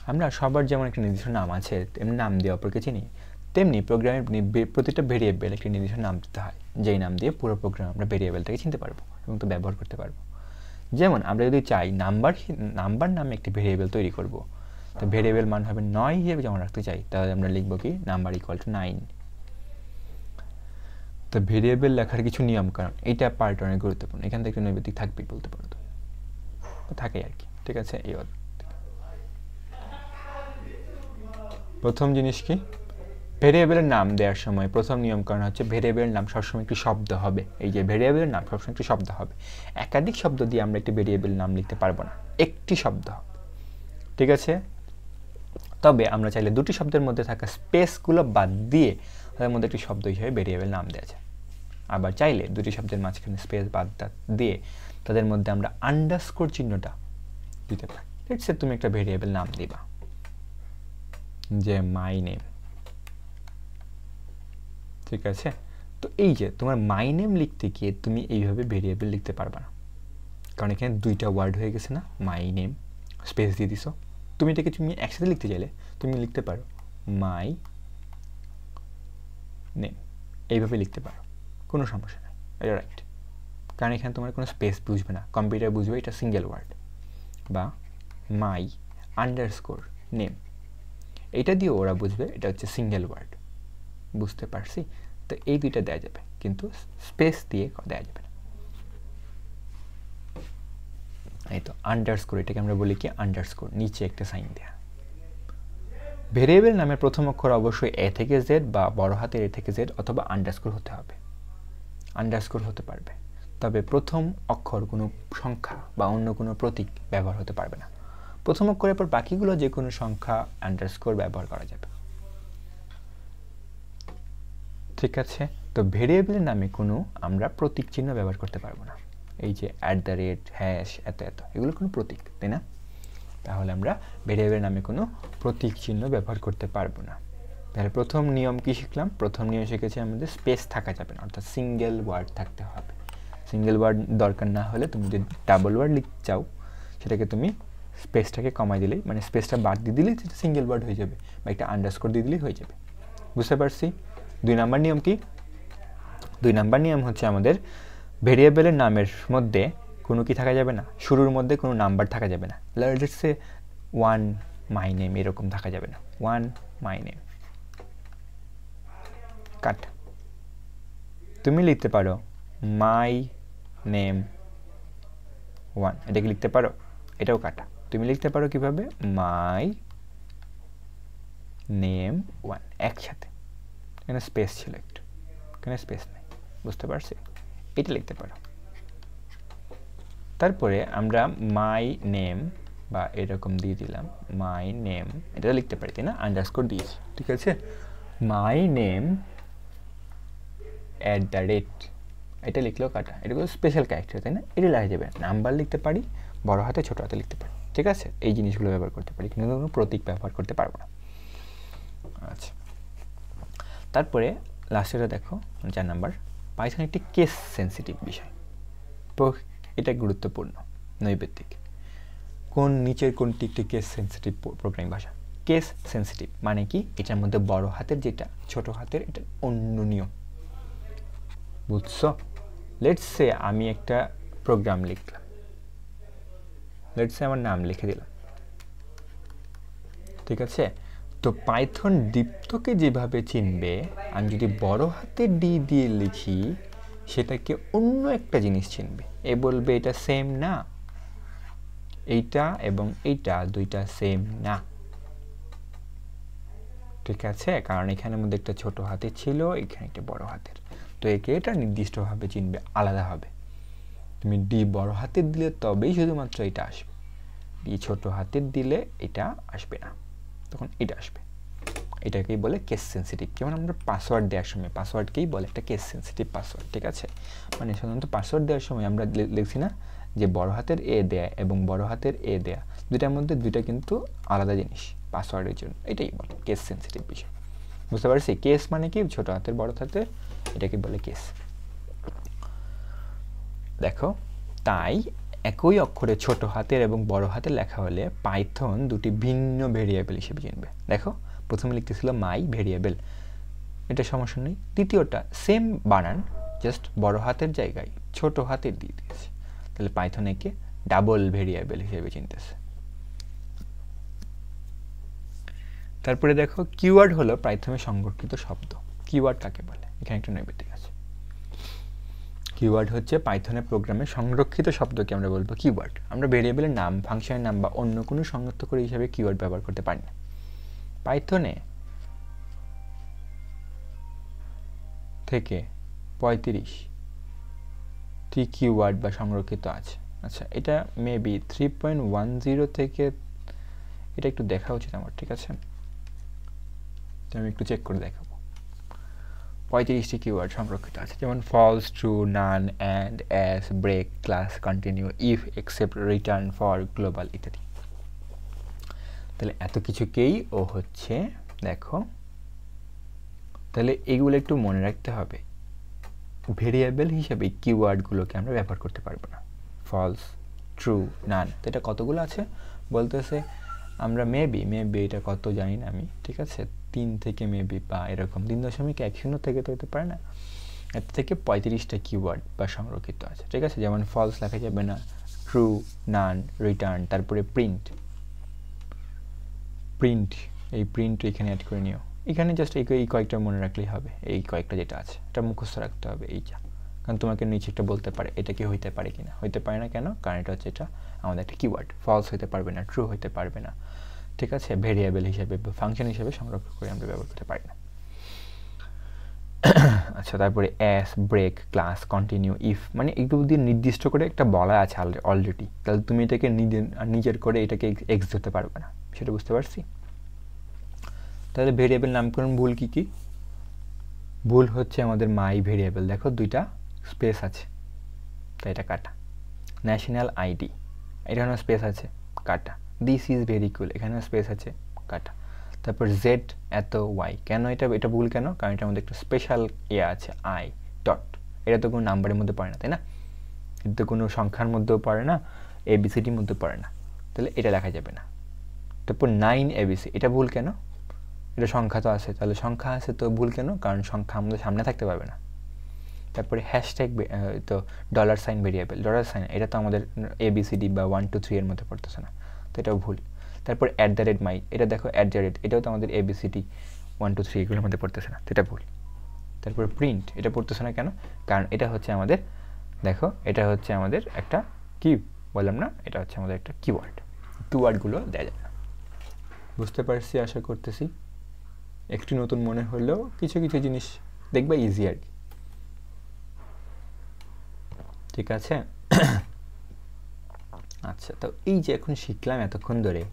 আমরা সবার যেমন একটা নির্দিষ্ট নাম আছে, তেমনি নাম দিয়ে অপরকে চিনি, তেমনি প্রোগ্রামের প্রতিটা ভেরিয়েবল একটি নির্দিষ্ট নাম দিতে হয়, যেই নাম দিয়ে পুরো প্রোগ্রাম আমরা ভেরিয়েবলটাকে চিনতে পারবো এবং তো ব্যবহার করতে পারবো। যেমন আমরা যদি চাই নাম্বার নামে একটি ভেরিয়েবল তৈরি করব, তো ভেরিয়েবল মান হবে 9 হিসেবে জমা রাখতে চাই, তাহলে আমরা লিখব কি নাম্বার = 9। তো ভেরিয়েবল লেখার কিছু নিয়ম কারণ, এইটা পার্ট অনেক গুরুত্বপূর্ণ, এখান থেকে নৈবেদিক থাকবেই বলতে পারো, তো থাকে আর কি, ঠিক আছে। এই প্রথম জিনিস কি, ভেরিয়েবলের নাম দেওয়ার সময় প্রথম নিয়মকরণ হচ্ছে ভেরিয়েবলের নাম সবসময় একটি শব্দ হবে। এই যে ভেরিয়েবলের নাম সবসময় একটি শব্দ হবে, একাধিক শব্দ দিয়ে আমরা একটি ভেরিয়েবল নাম লিখতে পারবো না, একটি শব্দ হবে, ঠিক আছে। তবে আমরা চাইলে দুটি শব্দের মধ্যে থাকা স্পেসগুলো বাদ দিয়ে তাদের মধ্যে একটি শব্দ হিসেবে ভেরিয়েবল নাম দেওয়া যায়। আবার চাইলে দুটি শব্দের মাঝখানে স্পেস বাদ দিয়ে তাদের মধ্যে আমরা আন্ডারস্কোর চিহ্নটা দিতে পারি। লেটস সে তুমি একটা ভেরিয়েবল নাম দিবা যে মাই নেম, ঠিক আছে। তো এই যে তোমার মাই নেম লিখতে গিয়ে তুমি এইভাবে ভেরিয়েবল লিখতে পারবা না, কারণ এখানে দুইটা ওয়ার্ড হয়ে গেছে না, মাই নেম স্পেস দিয়ে দিছো। তুমি এটাকে তুমি একসাথে লিখতে চাইলে তুমি লিখতে পারো মাই নেম, এইভাবে লিখতে পারো, কোনো সমস্যা নেই, এটা রাইট। কারণ এখানে তোমার কোনো স্পেস বুঝবে না, কম্পিউটার বুঝবে এটা সিঙ্গেল ওয়ার্ড। বা মাই আন্ডারস্কোর নেম, এটা দিয়ে ওরা বুঝবে এটা হচ্ছে সিঙ্গেল ওয়ার্ড, বুঝতে পারছি। তো এই দুইটা দেওয়া যাবে, কিন্তু স্পেস দিয়ে দেওয়া যাবে না। এই তো আন্ডারস্কোর, এটাকে আমরা বলি কি আন্ডারস্কোর, নিচে একটা সাইন দেয়া। ভেরিয়েবল নামের প্রথম অক্ষর অবশ্যই এ থেকে জেড বা বড় হাতের এ থেকে জেড অথবা আন্ডারস্কোর হতে হবে, আন্ডারস্কোর হতে পারবে, তবে প্রথম অক্ষর কোনো সংখ্যা বা অন্য কোনো প্রতীক ব্যবহার হতে পারবে না। প্রথম অক্ষরের পর বাকিগুলো যে কোনো সংখ্যা আন্ডারস্কোর ব্যবহার করা যাবে, ঠিক আছে। তো ভেরিয়েবলের নামে কোনো আমরা প্রতীক চিহ্ন ব্যবহার করতে পারবো না, এই যে @ এত এগুলো কোনো প্রতীক, তাই না। তাহলে আমরা ভেরিয়েবলের নামে কোনো প্রতীক চিহ্ন ব্যবহার করতে পারবো না। তাহলে প্রথম নিয়ম কি শিখলাম? প্রথম নিয়ম শিখেছি আমাদের স্পেস থাকা যাবে না, অর্থাৎ সিঙ্গেল ওয়ার্ড থাকতে হবে। সিঙ্গেল ওয়ার্ড দরকার না হলে তুমি যদি ডাবল ওয়ার্ড লিখতে চাও সেটাকে তুমি স্পেসটাকে কমাই দিলেই, মানে স্পেসটা বাদ দিয়ে দিলেই সেটা সিঙ্গেল ওয়ার্ড হয়ে যাবে, বা একটা আন্ডারস্কোর দিয়ে দিলেই হয়ে যাবে। বুঝতে পারছি? 2 নাম্বার নিয়ম কি? 2 নাম্বার নিয়ম হচ্ছে আমাদের ভেরিয়েবলের নামের মধ্যে কোনো কি থাকা যাবে না, শুরুর মধ্যে কোনো নাম্বার থাকা যাবে না। লেটস সে 1 মাই নেম এরকম থাকা যাবে না। 1 মাই নেম কাট। তুমি লিখতে পারো মাই নেম 1, এটাকে লিখতে পারো, এটাও কাটা। তুমি লিখতে পারো কিভাবে? মাই নেম 1 একসাথে। এখানে স্পেস ছিল একটু, এখানে স্পেস নেই। বুঝতে পারছি? এটা লিখতে পারো। তারপরে আমরা মাই নেম বা এরকম দিয়ে দিলাম মাই নেম, এটা লিখতে পারি তাই না? আন্ডারস্কোর দিয়েছি, ঠিক আছে? মাই নেম @ এটা লিখলেও কাটা, এটা কোনো স্পেশাল ক্যারেক্টার তাই না? এটা লেখা যাবে। নাম্বার লিখতে পারি, বড় হাতে ছোট হাতে লিখতে পারি, ঠিক আছে? এই জিনিসগুলো ব্যবহার করতে পারি, কিন্তু কোনো প্রতীক ব্যবহার করতে পারবো না। আচ্ছা, তারপরে লাস্টেটা দেখো 4 নাম্বার, পাইথন একটি কেস সেন্সিটিভ বিষয়। তো এটা গুরুত্বপূর্ণ, নৈবেদিক। কোন নিচের কোনটি একটি কেস সেন্সিটিভ প্রোগ্রামিং ভাষা? কেস সেন্সিটিভ মানে কি? এটার মধ্যে বড় হাতের যেটা, ছোট হাতের এটা অন্য নিয়ম। বুঝছো? লেটস সে আমি একটা প্রোগ্রাম লিখলাম, লেটস সে আমার নাম লিখে দিলাম, ঠিক আছে? তো পাইথন দীপ্তকে যেভাবে চিনবে, আমি যদি বড় হাতের ডি দিয়ে লিখি সেটাকে অন্য একটা জিনিস চিনবে। এ বলবে এটা সেম না, এইটা এবং এইটা দুইটা সেম না, ঠিক আছে? কারণ এখানের মধ্যে একটা ছোট হাতের ছিল, এখানে একটা বড় হাতের, তো একে এটা নির্দিষ্টভাবে চিনবে, আলাদা হবে। তুমি ডি বড় হাতের দিলে তবেই শুধুমাত্র এটা আসবে, ডি ছোট হাতের দিলে এটা আসবে না, তখন এটা আসবে। এটাকেই বলে কেস সেন্সিটিভ। যেমন আমরা পাসওয়ার্ড দেওয়ার সময় পাসওয়ার্ডকেই বলে একটা কেস সেন্সিটিভ পাসওয়ার্ড, ঠিক আছে? মানে সাধারণত পাসওয়ার্ড দেওয়ার সময় আমরা লিখছি না যে বড় হাতের এ দেয়া এবং বড় হাতের এ দেয়া, দুটার মধ্যে দুইটা কিন্তু আলাদা জিনিস পাসওয়ার্ডের জন্য, এটাই বলে কেস সেন্সিটিভ বিষয়। বুঝতে পারছি? কেস মানে কি? ছোট হাতের বড় হাতের, এটাকে বলে কেস। দেখো, তাই একই অক্ষরে ছোট হাতের এবং বড় হাতের লেখা হলে পাইথন দুটি ভিন্ন ভেরিয়েবল হিসেবে চিনবে। দেখো, প্রথমে লিখতেছিল মাই ভেরিয়েবল, এটা সমস্যা নেই। দ্বিতীয়টা সেম বানান, জাস্ট বড় হাতের জায়গায় ছোট হাতের দিয়ে দিয়েছে, তাহলে পাইথন একে ডাবল ভেরিয়েবল হিসেবে চিনতেছে। তারপরে দেখো, কিওয়ার্ড হলো পাইথনে সংরক্ষিত শব্দ। কিওয়ার্ড কাকে বলে? এখানে একটা নৈবেদিক আছে। কিওয়ার্ড হচ্ছে পাইথনের প্রোগ্রামে সংরক্ষিত শব্দকে আমরা বলবো কিওয়ার্ড। আমরা ভেরিয়েবলের নাম, ফাংশনের নাম বা অন্য কোনো সংরক্ষিত হিসাবে কিওয়ার্ড ব্যবহার করতে পারি না। পাইথনে থেকে 35টি কিওয়ার্ড বা সংরক্ষিত আছে। আচ্ছা, এটা মেবি 3.10 থেকে, এটা একটু দেখা উচিত আমার, ঠিক আছে? আমি একটু চেক করে দেখাবো। 35টি কিওয়ার্ড সংরক্ষিত আছে, যেমন false, true, none, and, as, break, class, continue, if, except, return, for, global ইত্যাদি। তাহলে এত কিছুকেই ও হচ্ছে, দেখো, তাহলে এইগুলো একটু মনে রাখতে হবে। ভেরিয়েবল হিসেবে কিওয়ার্ডগুলোকে আমরা ব্যবহার করতে পারবো না। ফলস, ট্রু, নান, তো এটা কতগুলো আছে বলতেছে, আমরা মেবি এটা কত জানি না আমি, ঠিক আছে? 3 থেকে মেবি বা এরকম 3.10 থেকে তো হতে পারে না, এর থেকে 35টা কিওয়ার্ড বা সংরক্ষিত আছে, ঠিক আছে? যেমন ফলস লেখা যাবে না, ট্রু, নান, রিটার্ন, তারপরে প্রিন্ট, এই প্রিন্ট এখানে অ্যাড করে নিও। এখানে জাস্ট এই কয়েকটা মনে রাখলেই হবে, এই কয়েকটা যেটা আছে এটা মুখস্থ রাখতে হবে এইটা, কারণ তোমাকে নিচে একটা বলতে পারে এটা কি হইতে পারে কিনা। হইতে পারে না কেন? কারণ এটা হচ্ছে, এটা আমাদের একটা কিওয়ার্ড। ফলস হইতে পারবে না, ট্রু হইতে পারবে না, ঠিক আছে? ভেরিয়েবল হিসেবে বা ফাংশন হিসেবে সংরক্ষণ করে আমরা ব্যবহার করতে পারি না। আচ্ছা, তারপরে as, break, class, continue, if, মানে এগুলো দিয়ে নির্দিষ্ট করে একটা বলা আছে অলরেডি, তাহলে তুমি এটাকে নিজের করে এটাকে এক্স ধরতে পারবে না, সেটা বুঝতে পারছি? তাহলে ভেরিয়েবল নামকরণ ভুল কি কি? ভুল হচ্ছে আমাদের মাই ভেরিয়েবল, দেখো 2টা স্পেস আছে, তাই এটা কাটা। ন্যাশনাল আইডি, এখানেও স্পেস আছে, কাটা। দিস ইজ ভেরি কুল, এখানেও স্পেস আছে, কাটা। তারপর জেড এত ওয়াই। কেন এটা ভুল কেন? কারণ এটার মধ্যে একটা স্পেশাল আছে আই ডট। এটা তো কোনো নাম্বারের মধ্যে পড়ে না, তাই না? এটা তো কোনো সংখ্যার মধ্যেও পড়ে না, ABCDর মধ্যে পড়ে না, তাহলে এটা লেখা যাবে না। তারপর 9 ABC, এটা ভুল কেন? এটা সংখ্যা তো আছে, তাহলে সংখ্যা আছে তো ভুল কেন? কারণ সংখ্যা আমাদের সামনে থাকতে পারবে না। তারপরে হ্যাশট্যাগ তো $সাইন ভেরিয়েবল, $সাইন এটা তো আমাদের ABCD বা 1 2 3 এর মধ্যে পড়তেছে না, তো এটাও ভুল। তারপর @মাই, এটা দেখো এটাও তো আমাদের ABCD 1 2 3 এগুলোর মধ্যে পড়তেছে না, তো এটা ভুল। তারপর প্রিন্ট, এটা পড়তেছে না কেন? কারণ এটা হচ্ছে আমাদের, দেখো এটা হচ্ছে আমাদের একটা কি বললাম না, এটা হচ্ছে আমাদের একটা কিওয়ার্ড, কিওয়ার্ডগুলো দেওয়া যাবে না। বুঝতে পারছি আশা করতেছি। একটু নতুন মনে হলেও কিছু কিছু জিনিস দেখবা ইজি আর কি, ঠিক আছে? আচ্ছা, তো এই যে এখন শিখলাম এতক্ষণ ধরে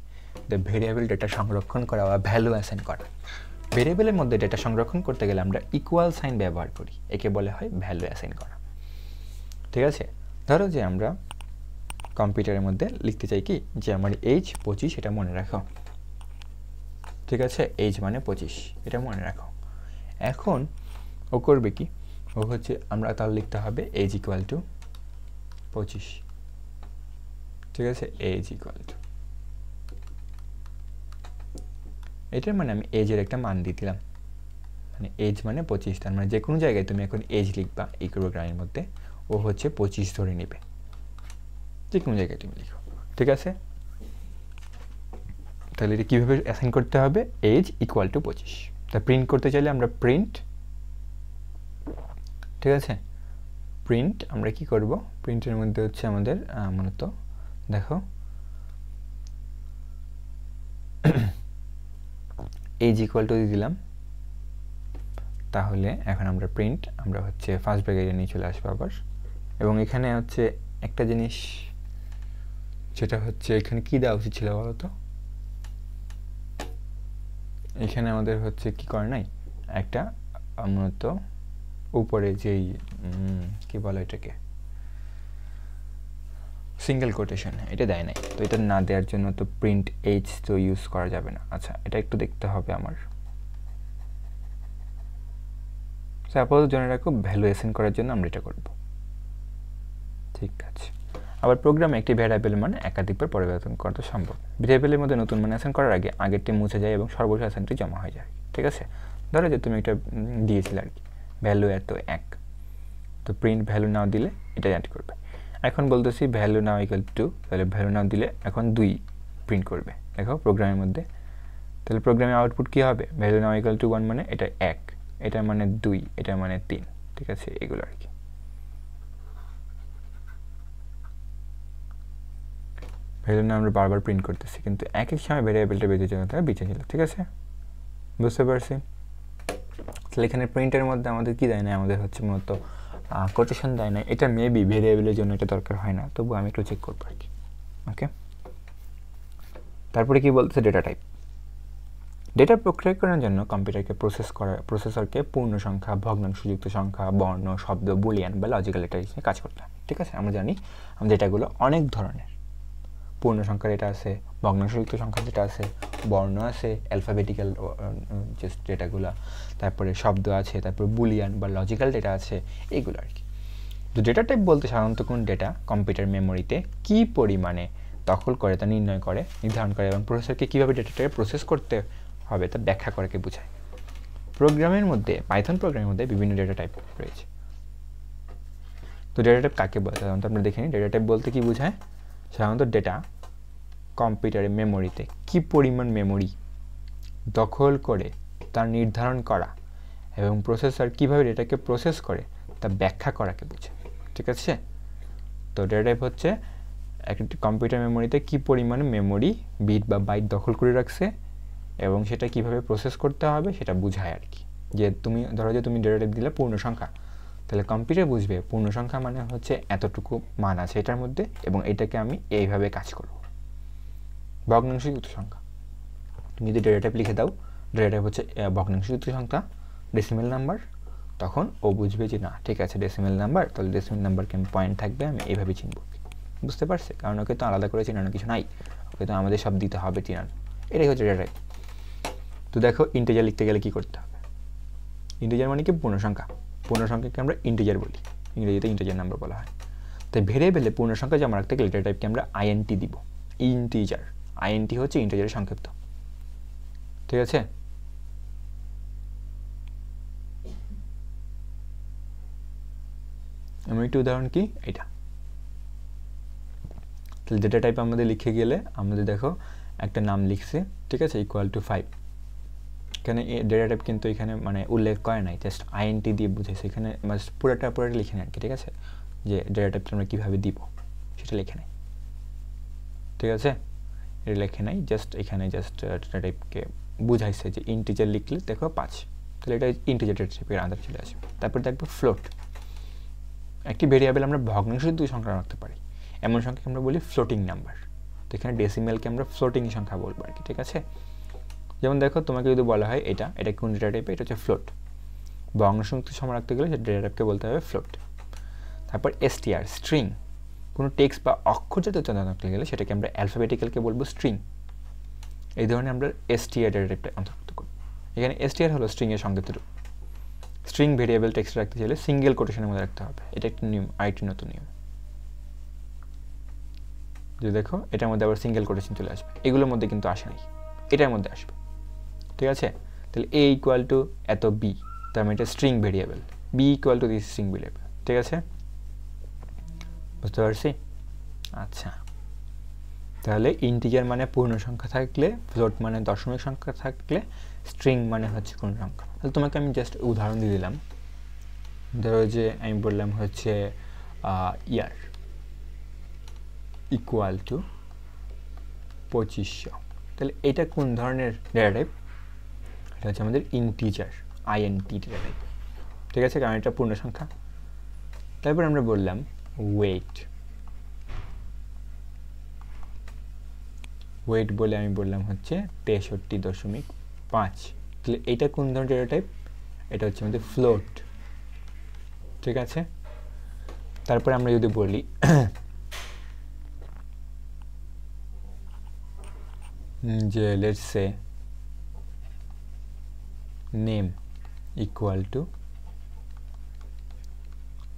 ভেরিয়েবল ডেটা সংরক্ষণ করা বা ভ্যালু অ্যাসাইন করা। ভেরিয়েবলের মধ্যে ডেটা সংরক্ষণ করতে গেলে আমরা ইকুয়াল সাইন ব্যবহার করি, একে বলে হয় ভ্যালু অ্যাসাইন করা, ঠিক আছে? ধরো যে আমরা কম্পিউটারের মধ্যে লিখতে চাই কি যে আমার এজ 25, এটা মনে রাখো, ঠিক আছে? এজ মানে 25, এটা মনে রাখো। এখন ও করবে কি, ও হচ্ছে আমরা তাহলে লিখতে হবে এজ ইকুয়াল টু 25, ঠিক আছে? এজ ইকুয়াল টু, এটার মানে আমি এজের একটা মান দিয়ে দিলাম, মানে এজ মানে 25, তার মানে যে কোনো জায়গায় তুমি এখন এজ লিখবা এই প্রোগ্রামের মধ্যে, ও হচ্ছে 25 ধরে নেবে, যে কোনো জায়গায় তুমি লিখো, ঠিক আছে? তাহলে এটা কীভাবে অ্যাসাইন করতে হবে? Age equal to 25। তা প্রিন্ট করতে চাইলে আমরা প্রিন্ট, ঠিক আছে? প্রিন্ট আমরা কি করব? প্রিন্টের মধ্যে হচ্ছে আমাদের মূলত দেখো এজ ইকুয়াল টু দিয়ে দিলাম, তাহলে এখন আমরা প্রিন্ট আমরা হচ্ছে ফার্স্ট ব্র্যাকেটে নিয়ে চলে আসবো আবার। এবং এখানে হচ্ছে একটা জিনিস, যেটা হচ্ছে এখানে কি দেওয়া উচিত ছিল বলো তো? এখানে আমাদের হচ্ছে কি করে নাই, একটা মূলত উপরে যেই কি বলে এটাকে, সিঙ্গেল কোটেশন, এটা দেয় নাই, তো এটা না দেওয়ার জন্য তো প্রিন্ট এজ তো ইউজ করা যাবে না। আচ্ছা, এটা একটু দেখতে হবে আমার। সাপোজ জেনে রাখো ভ্যালু অ্যাসাইন করার জন্য আমরা এটা করব, ঠিক আছে? আবার প্রোগ্রামে একটি ভ্যারিয়েবল মান একাধিকবার পরিবর্তন করা সম্ভব। ভ্যারিয়েবলের মধ্যে নতুন মান অ্যাসাইন করার আগে আগেরটি মুছে যায় এবং সর্বশেষ অ্যাসাইনটি জমা হয়ে যায়, ঠিক আছে? ধরো যে তুমি একটা দিয়েছিলে আর কি, ভ্যালু এত 1, তো প্রিন্ট ভ্যালু নাও দিলে এটা অ্যাড করবে। এখন বলতেছি ভ্যালু নাও ইকুয়াল টু, তাহলে ভ্যালু নাও দিলে এখন 2 প্রিন্ট করবে, দেখো প্রোগ্রামের মধ্যে। তাহলে প্রোগ্রামের আউটপুট কী হবে? ভ্যালু নাও ইকুয়াল টু 1 মানে এটা 1, এটা মানে 2, এটা মানে 3, ঠিক আছে? এগুলো আর কি। ভ্যালু নাও আমরা বারবার প্রিন্ট করতেছি, কিন্তু এক এক সময় ভ্যারিয়েবলটা বেঁচে যাবে, তারা বেঁচে ছিল, ঠিক আছে? বুঝতে পারছি? তাহলে এখানে প্রিন্টের মধ্যে আমাদের কি দেয় না, আমাদের হচ্ছে মূলত কোটেশন দেয় না। এটা মেবি ভেরিয়েবলের জন্য এটা দরকার হয় না, তবু আমি একটু চেক করবো আর কি, ওকে? তারপরে কি বলতেছে ডেটা টাইপ। ডেটা প্রক্রিয়াকরণের জন্য প্রসেসরকে পূর্ণ সংখ্যা, ভগ্নাংশযুক্ত সংখ্যা, বর্ণ, শব্দ, বুলিয়ান বা লজিক্যাল ডেটা নিয়ে কাজ করতে হয়, ঠিক আছে? আমরা জানি আমাদের ডেটাগুলো অনেক ধরনের, পূর্ণ সংখ্যা ডেটা আছে, ভগ্নাংশযুক্ত সংখ্যা যেটা আছে, বর্ণ আছে, অ্যালফাবেটিক্যাল যে ডেটাগুলো, তারপরে শব্দ আছে, তারপরে বুলিয়ান বা লজিক্যাল ডেটা আছে, এইগুলো আর কি। তো ডেটা টাইপ বলতে সাধারণত কোন ডেটা কম্পিউটার মেমোরিতে কী পরিমাণে দখল করে তা নির্ধারণ করে এবং প্রসেসরকে কীভাবে ডেটাটাকে প্রসেস করতে হবে তা ব্যাখ্যা করাকে বোঝায়। প্রোগ্রামের মধ্যে, পাইথন প্রোগ্রামের মধ্যে বিভিন্ন ডেটা টাইপ রয়েছে। তো ডেটা টাইপ কাকে বলে সাধারণত আমরা দেখে নিই। ডেটা টাইপ বলতে কী বোঝায়? সাধারণত ডেটা কম্পিউটারের মেমোরিতে কী পরিমাণ মেমোরি দখল করে তা নির্ধারণ করা এবং প্রসেসর কীভাবে ডেটাকে প্রসেস করে তা ব্যাখ্যা করাকে বোঝায়, ঠিক আছে? তো ডেটা টাইপ হচ্ছে একটি কম্পিউটার মেমোরিতে কী পরিমাণে মেমোরি বিট বা বাইট দখল করে রাখছে এবং সেটা কীভাবে প্রসেস করতে হবে সেটা বোঝায় আর কি। যে তুমি ধরো যে তুমি ডেটা টাইপ দিলে পূর্ণ সংখ্যা, তাহলে কম্পিউটার বুঝবে পূর্ণ সংখ্যা মানে হচ্ছে এতটুকু মান আছে এটার মধ্যে এবং এটাকে আমি এইভাবে কাজ করব। ভগ্নাংশযুক্ত সংখ্যা, তুমি যদি ডেটা টাইপ লিখে দাও ডেটা টাইপ হচ্ছে ভগ্নাংশযুক্ত সংখ্যা, ডেসিমেল নাম্বার, তখন ও বুঝবে যে না ঠিক আছে ডেসিমেল নাম্বার, তাহলে ডেসিমেল নাম্বারকে আমি পয়েন্ট থাকবে আমি এইভাবে চিনব। বুঝতে পারছে? কারণ ওকে তো আলাদা করে চেনানো কিছু নাই, ওকে তো আমাদের সব দিতে হবে চেনানো, এটাই হচ্ছে ডেটা টাইপ। তো দেখো ইন্টিজার লিখতে গেলে কি করতে হবে, ইন্টিজার মানে কি পূর্ণসংখ্যা, পূর্ণসংখ্যাকে আমরা ইন্টিজার বলি, ইংরেজিতে ইন্টিজার নাম্বার বলা হয়। তাই ভেরিয়েবলে পূর্ণসংখ্যা জমা রাখতে গেলে ডেটা টাইপকে আমরা আইএনটি দিব, ইন্টিজার, আইএনটি হচ্ছে ইন্টিজারের সংক্ষিপ্ত, ঠিক আছে। আমি একটি উদাহরণ কি এটা, তাহলে ডেটা টাইপ আমাদের লিখে গেলে আমাদের দেখো একটা নাম লিখছে, ঠিক আছে, ইকুয়াল টু 5, এখানে ডেটা টাইপ কিন্তু এখানে মানে উল্লেখ করে নাই, জাস্ট আইএনটি দিয়ে বুঝেছে, এখানে পুরোটা লিখে নেই আর কি, ঠিক আছে, যে ডেটা টাইপটা আমরা কীভাবে দিব সেটা লিখে নেই, ঠিক আছে, এটা লিখে নাই, জাস্ট এখানে জাস্ট ডেটা টাইপকে বুঝাইছে যে ইন্টিজার লিখলে দেখো 5, তাহলে এটা ইন্টিজার ডেটা টাইপের আন্দাজ চলে আসবে। তারপর দেখবো ফ্লোট, একটি ভেরিয়েবল আমরা ভগ্নাংশ দুই সংখ্যা রাখতে পারি, এমন সংখ্যাকে আমরা বলি ফ্লোটিং নাম্বার, তো এখানে ডেসিমেলকে আমরা ফ্লোটিং সংখ্যা বলবো আর কি, ঠিক আছে। যেমন দেখো তোমাকে যদি বলা হয় এটা কোন ডেটা টাইপে, এটা হচ্ছে ফ্লোট, ভগ্নাংশ সময় রাখতে গেলে ডেটা টাইপকে বলতে হবে ফ্লোট। তারপর এসটিআর স্ট্রিং, কোনো টেক্সট বা অক্ষর জাতীয় তথ্য রাখতে গেলে সেটাকে আমরা অ্যালফাবেটিক্যালকে বলবো স্ট্রিং, এই ধরনের আমরা এসটিআর ডেটা টাইপটা অন্তর্ভুক্ত করি। এখানে এসটিআর হলো স্ট্রিংয়ের সংক্ষিপ্ত রূপ। স্ট্রিং ভেরিয়েবল টেক্সট রাখতে চাইলে সিঙ্গেল কোটেশনের মধ্যে রাখতে হবে, এটা একটা নিয়ম, আরেকটি নতুন নিয়ম, যে দেখো এটার মধ্যে আবার সিঙ্গেল কোটেশন চলে আসবে, এগুলোর মধ্যে কিন্তু আসে নাই, এটার মধ্যে আসবে, ঠিক আছে। তাহলে এ ইকুয়াল টু এত বি, তার মানে এটা string variable, B equal to this string variable, ঠিক আছে, বুঝতে পারছি। আচ্ছা, তাহলে ইন্টিজার মানে পূর্ণ সংখ্যা থাকলে, ফ্লোট মানে দশমিক সংখ্যা থাকলে, স্ট্রিং মানে হচ্ছে কোন সংখ্যা। তাহলে তোমাকে আমি জাস্ট উদাহরণ দিয়ে দিলাম, ধরো যে আমি বললাম হচ্ছে ইয়ার ইকুয়াল টু 2500, তাহলে এটা কোন ধরনের ডেটা টাইপ, এটা হচ্ছে আমাদের ইন্টিজার, আইএনটি ডেটা টাইপ, ঠিক আছে, কারণ এটা পূর্ণ সংখ্যা। তারপর আমরা বললাম ওয়েট, ওয়েট বলে আমি বললাম হচ্ছে 63.5, তাহলে এইটা কোন ধরনের ডেটা টাইপ, এটা হচ্ছে আমাদের ফ্লোট, ঠিক আছে। তারপর আমরা যদি বলি যে let's say name equal to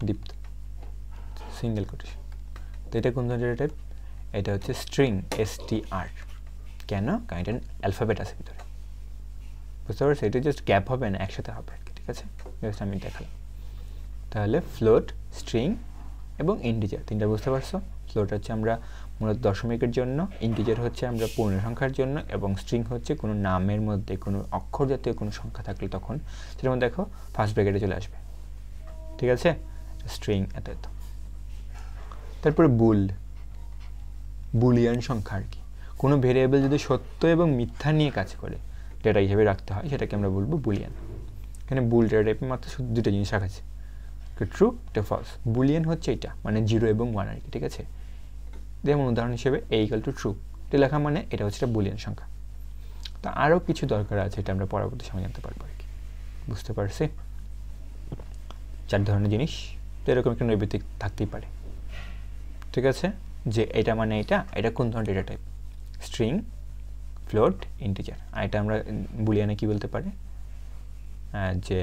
Dipta, single quotation, তো এটা কোন ধরনের ডেটা টাইপ, এটা হচ্ছে স্ট্রিং এসটিআর, কেন, কারণ এটা অ্যালফাবেট আছে ভিতরে, বুঝতে পারছো, এটা জাস্ট গ্যাপ হবে না, একসাথে হবে আর কি, ঠিক আছে, জাস্ট আমি দেখালাম। তাহলে ফ্লোট, স্ট্রিং এবং ইন্টিজার তিনটা বুঝতে পারছো। ফ্লোট হচ্ছে আমরা মূলত দশমিকের জন্য, ইন্টিজার হচ্ছে আমরা পূর্ণ সংখ্যার জন্য, এবং স্ট্রিং হচ্ছে কোনো নামের মধ্যে কোনো অক্ষর জাতীয় কোনো সংখ্যা থাকলে তখন যেমন দেখো ফার্স্ট ব্র্যাকেটে চলে আসবে, ঠিক আছে, স্ট্রিং এত এত। তারপরে বুলিয়ান সংখ্যা আর কি, কোনো ভেরিয়েবল যদি সত্য এবং মিথ্যা নিয়ে কাজ করে ডেটা হিসেবে রাখতে হয়, সেটাকে আমরা বলবো বুলিয়ান। এখানে বুল ডেটা টাইপের মাত্র শুধু দুটো জিনিস রাখাছে, একটা ট্রু একটা ফলস। বুলিয়ান হচ্ছে এটা মানে 0 এবং 1 আর কি, ঠিক আছে। যেমন উদাহরণ হিসেবে এ ইকুয়াল টু ট্রু, এটা লেখা মানে এটা হচ্ছে একটা বুলিয়ান সংখ্যা। তো আরও কিছু দরকার আছে, এটা আমরা পরবর্তী সময় জানতে পারবো আর কি, বুঝতে পারছি। 4 ধরনের জিনিস, তো এরকম একটা নৈবেদিক থাকতেই পারে, ঠিক আছে, যে এটা মানে এটা কোন ধরনের data type, string, float, integer. আর এটা আমরা বুলিয়ানে কি বলতে পারি, যে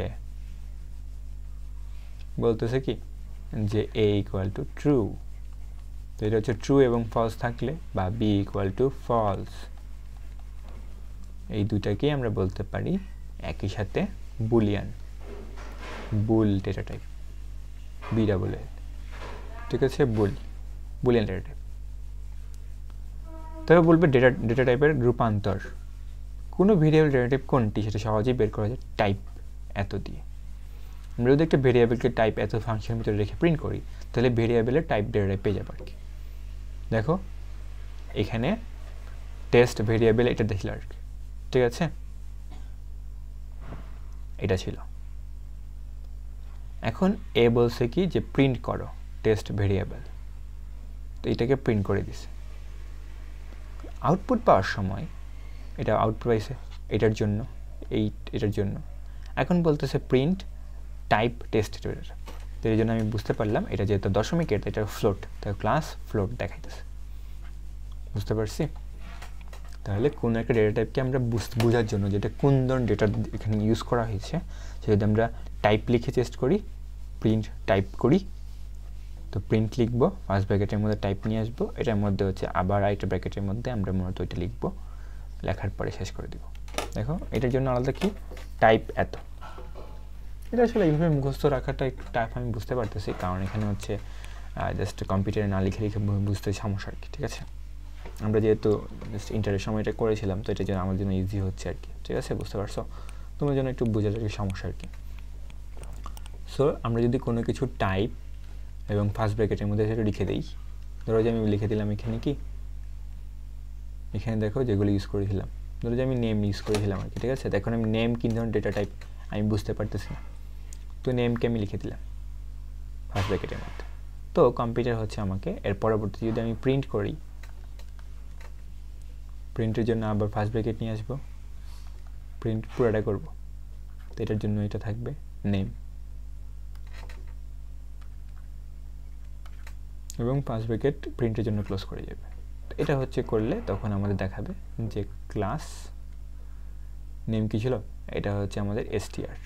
বলতেছে কি যে এ ইকুয়াল টু ট্রু, তো এটা হচ্ছে ট্রু এবং ফলস থাকলে, বা বি ইকুয়াল টু ফলস, এই দুটাকেই আমরা বলতে পারি একই সাথে boolean, bool data type, B double L, ঠিক আছে, বুলিয়ান ডেটা টাইপ। তবে বলবে ডেটা টাইপের রূপান্তর, কোনো ভেরিয়েবল ডেটা টাইপ কোনটি সেটা সহজেই বের করা যায় টাইপ এত দিয়ে। আমরা যদি একটা ভেরিয়েবলকে টাইপ এত ফাংশনের ভিতরে রেখে প্রিন্ট করি, তাহলে ভেরিয়েবলের টাইপ ডেটা টাইপ পেয়ে যাবো আর কি। দেখো এখানে টেস্ট ভেরিয়েবল এটা দেখল আর কি, ঠিক আছে, এটা ছিল। এখন এ বলছে কি যে প্রিন্ট করো টেস্ট ভেরিয়েবল, তো এটাকে প্রিন্ট করে দিছে। আউটপুট পাওয়ার সময় এটা আউটপুট পাইছে এটার জন্য, এটার জন্য। এখন বলতেছে প্রিন্ট টাইপ টেস্ট, তো এই জন্য আমি বুঝতে পারলাম এটা যেহেতু দশমিকের, এটা ফ্লোট, তাই ক্লাস ফ্লোট দেখাইতেছে, বুঝতে পারছি। তাহলে কোনো একটা ডেটা টাইপকে আমরা বোঝার জন্য যেটা কোন ধরনের ডেটা এখানে ইউজ করা হয়েছে, সেটা যদি আমরা টাইপ লিখে চেস্ট করি, প্রিন্ট টাইপ করি, তো প্রিন্ট লিখবো, ফার্স্ট ব্র্যাকেটের মধ্যে টাইপ নিয়ে আসবো, এটার মধ্যে হচ্ছে আবার আরেকটা ব্র্যাকেটের মধ্যে আমরা মূলত ওইটা লিখবো, লেখার পরে শেষ করে দিব। দেখো এটার জন্য আলাদা কি টাইপ এত, এটা আসলে এইভাবে মুখস্থ রাখাটা একটু টাইপ আমি বুঝতে পারতেছি, কারণ এখানে হচ্ছে জাস্ট কম্পিউটারে না লিখে লিখে বুঝতে সমস্যা আর কি। ঠিক আছে, আমরা যেহেতু জাস্ট ইন্টারের সময় এটা করেছিলাম, তো এটার জন্য আমার জন্য ইজি হচ্ছে আর কি। ঠিক আছে, বুঝতে পারছো? তোমার জন্য একটু বোঝার কি সমস্যা আর কি। সো আমরা যদি কোনো কিছু টাইপ এবং ফার্স্ট ব্র্যাকেটের মধ্যে সেটা লিখে দিই, ধরো যে আমি লিখে দিলাম এখানে কি, এখানে দেখো যেগুলো ইউজ করেছিলাম, ধরো যে আমি নেম ইউজ করেছিলাম আর কি। ঠিক আছে, দেখুন আমি নেম কি ধরনের ডেটা টাইপ আমি বুঝতে পারতেছি না, তো নেমকে আমি লিখে দিলাম ফার্স্ট ব্র্যাকেটের মধ্যে। তো কম্পিউটার হচ্ছে আমাকে এর পরবর্তী যদি আমি প্রিন্ট করি, প্রিন্টের জন্য আবার ফার্স্ট ব্র্যাকেট নিয়ে আসবো, প্রিন্ট পুরোটা করব, তো এটার জন্য এটা থাকবে নেম এবং ফার্স্ট ব্র্যাকেট প্রিন্টের জন্য ক্লোজ করে যাবে। তো এটা হচ্ছে করলে তখন আমাদের দেখাবে যে ক্লাস নেম কি ছিল, এটা হচ্ছে আমাদের str,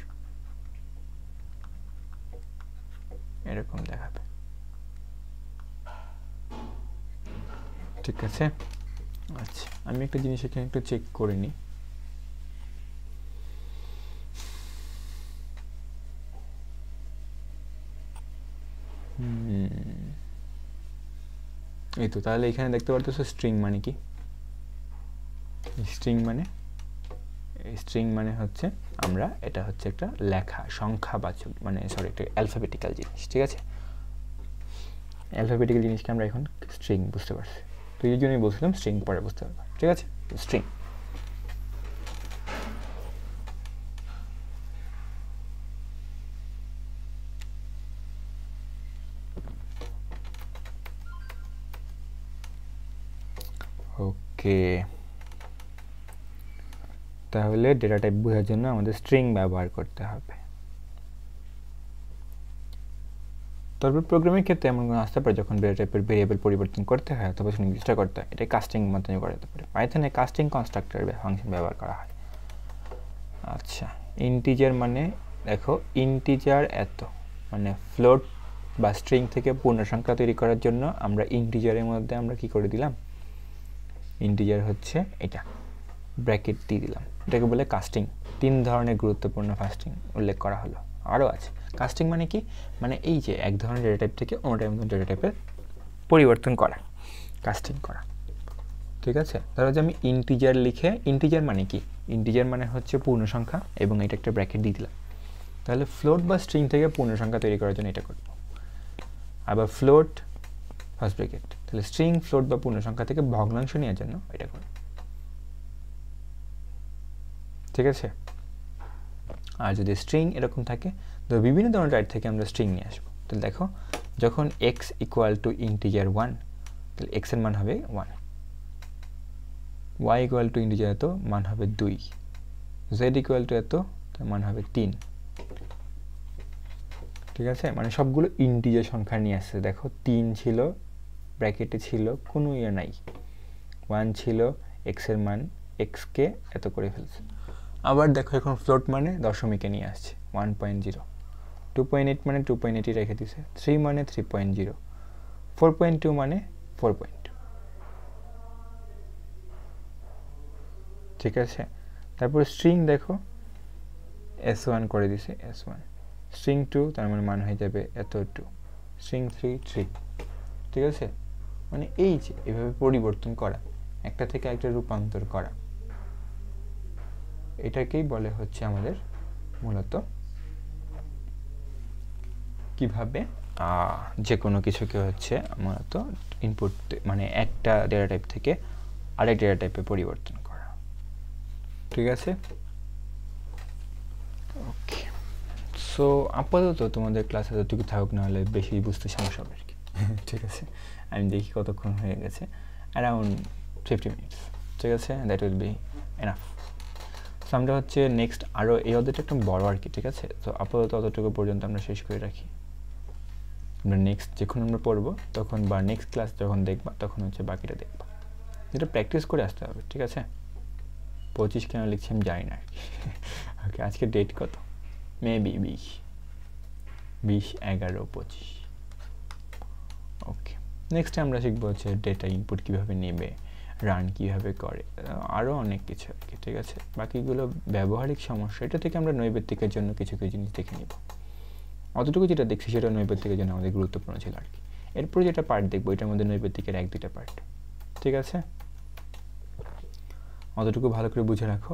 এরকম দেখাবে। ঠিক আছে, আচ্ছা আমি একটা জিনিস এখানে একটু চেক করে নিই। এই তো, তাহলে এখানে দেখতে পারতেছো স্ট্রিং মানে কি, স্ট্রিং মানে হচ্ছে আমরা এটা হচ্ছে একটা লেখা সংখ্যাবাচক, মানে সরি একটা অ্যালফাবেটিক্যাল জিনিস। ঠিক আছে, অ্যালফাবেটিক্যাল জিনিসকে আমরা এখন স্ট্রিং বুঝতে পারছি, তো এই জন্যই বলছিলাম স্ট্রিং পরে বুঝতে পারবো। ঠিক আছে, স্ট্রিং ওকে। তাহলে ডেটা টাইপ বোঝার জন্য আমাদের স্ট্রিং ব্যবহার করতে হবে। তারপর প্রোগ্রামের ক্ষেত্রে এমন কোনো আসতে পারে যখন ডেটা টাইপের ভেরিয়েবল পরিবর্তন করতে হয় অথবা নির্দিষ্ট করতে হয়, এটা কাস্টিং মাধ্যমে করা যেতে পারে। পাইথনে কাস্টিং কনস্ট্রাক্টর ফাংশন ব্যবহার করা হয়। আচ্ছা, ইন্টিজার মানে দেখো ইন্টিজার এত, মানে ফ্লোট বা স্ট্রিং থেকে পূর্ণসংখ্যা তৈরি করার জন্য আমরা ইন্টিজারের মধ্যে আমরা কি করে দিলাম, ইন্টিজার হচ্ছে এটা ব্র্যাকেট দিয়ে দিলাম, এটাকে বলে কাস্টিং। 3 ধরনের গুরুত্বপূর্ণ কাস্টিং উল্লেখ করা হলো, আরও আছে। কাস্টিং মানে কি, মানে এই যে এক ধরনের ডেটা টাইপ থেকে অন্য ডেটা টাইপে পরিবর্তন করা, কাস্টিং করা। ঠিক আছে, ধরো যে আমি ইন্টিজার লিখে, ইন্টিজার মানে কি, ইন্টিজার মানে হচ্ছে পূর্ণ সংখ্যা এবং এটা একটা ব্র্যাকেট দিয়ে দিলাম, তাহলে ফ্লোট বা স্ট্রিং থেকে পূর্ণ সংখ্যা তৈরি করার জন্য এটা করব। আবার ফ্লোট ফার্স্ট ব্র্যাকেট, তাহলে স্ট্রিং ফ্লোট বা পূর্ণ সংখ্যা থেকে ভগ্নাংশ নেওয়ার জন্য এটা করব। ঠিক আছে, আর যদি স্ট্রিং এরকম থাকে, তো বিভিন্ন ধরনের টাইপ থেকে আমরা স্ট্রিং নিয়ে আসবো। তাহলে দেখো যখন x ইকুয়াল টু ইন্টিজার 1, তাহলে x এর মান হবে 1, y ইকুয়াল টু ইন্টিজার এত, মান হবে 2, z ইকুয়াল টু এত, তার মান হবে 3। ঠিক আছে, মানে সবগুলো ইন্টিজার সংখ্যা নিয়ে আসছে। দেখো 3 ছিল ব্র্যাকেটে ছিল, কোনো ইয়ে নাই, 1 ছিল, x এর মান x কে এত করে ফেলছে। আবার দেখো এখন ফ্লোট মানে দশমিকে নিয়ে আসছে 1.0, 2.8 মানে 2.8 রেখে দিছে, 3 মানে 3.0, 4.2 মানে 4.2। ঠিক আছে, তারপর স্ট্রিং দেখো s1 করে দিছে, s1, স্ট্রিং 2 তার মানে মান হয়ে যাবে এত 2, স্ট্রিং 3 3। ঠিক আছে, মানে এই যে এভাবে পরিবর্তন করা, একটা থেকে একটা রূপান্তর করা, এটাকেই বলে হচ্ছে আমাদের মূলত কিভাবে যে কোনো কিছুকে হচ্ছে মূলত ইনপুট, মানে একটা ডেটা টাইপ থেকে আরেক ডেটা টাইপে পরিবর্তন করা। ঠিক আছে, ওকে। সো আপাতত তোমাদের ক্লাস এতটুকু থাকুক, না হলে বেশি বুঝতে সমস্যা হবে আর কি। ঠিক আছে, আমি দেখি কতক্ষণ হয়ে গেছে, অ্যারাউন্ড 50 মিনিটস। ঠিক আছে, that will be enough. So আমরা হচ্ছে নেক্সট আরও এই অধ্যায়টা একটু বড় আর কি। ঠিক আছে, তো আপাতত অতটুকু পর্যন্ত আমরা শেষ করে রাখি। আমরা নেক্সট যখন আমরা পড়বো তখন বা নেক্সট ক্লাস যখন দেখবা তখন হচ্ছে বাকিটা দেখবা। যেটা প্র্যাকটিস করে আসতে হবে, ঠিক আছে? 25 কেন লিখছি আমি জানি না। ওকে, আজকে ডেট কত? মেবি 20/11/25। ওকে, নেক্সট আমরা শিখবো হচ্ছে ডেটা ইনপুট কীভাবে নেবে, রান কীভাবে করে, আরও অনেক কিছু আর কি, ঠিক আছে? বাকিগুলো ব্যবহারিক সমস্যা, এটা থেকে আমরা নৈবেত্তিকের জন্য কিছু কিছু জিনিস দেখে নিব। অতটুকু যেটা দেখছি সেটা নৈবেত্তিকের জন্য আমাদের গুরুত্বপূর্ণ ছিল আর কি। এরপরে যেটা পার্ট দেখবো এটার মধ্যে নৈবেত্তিকের 1-2টা পার্ট, ঠিক আছে? অতটুকু ভালো করে বুঝে রাখো,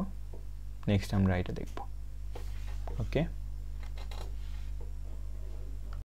নেক্সট আমরা এটা দেখব। ওকে।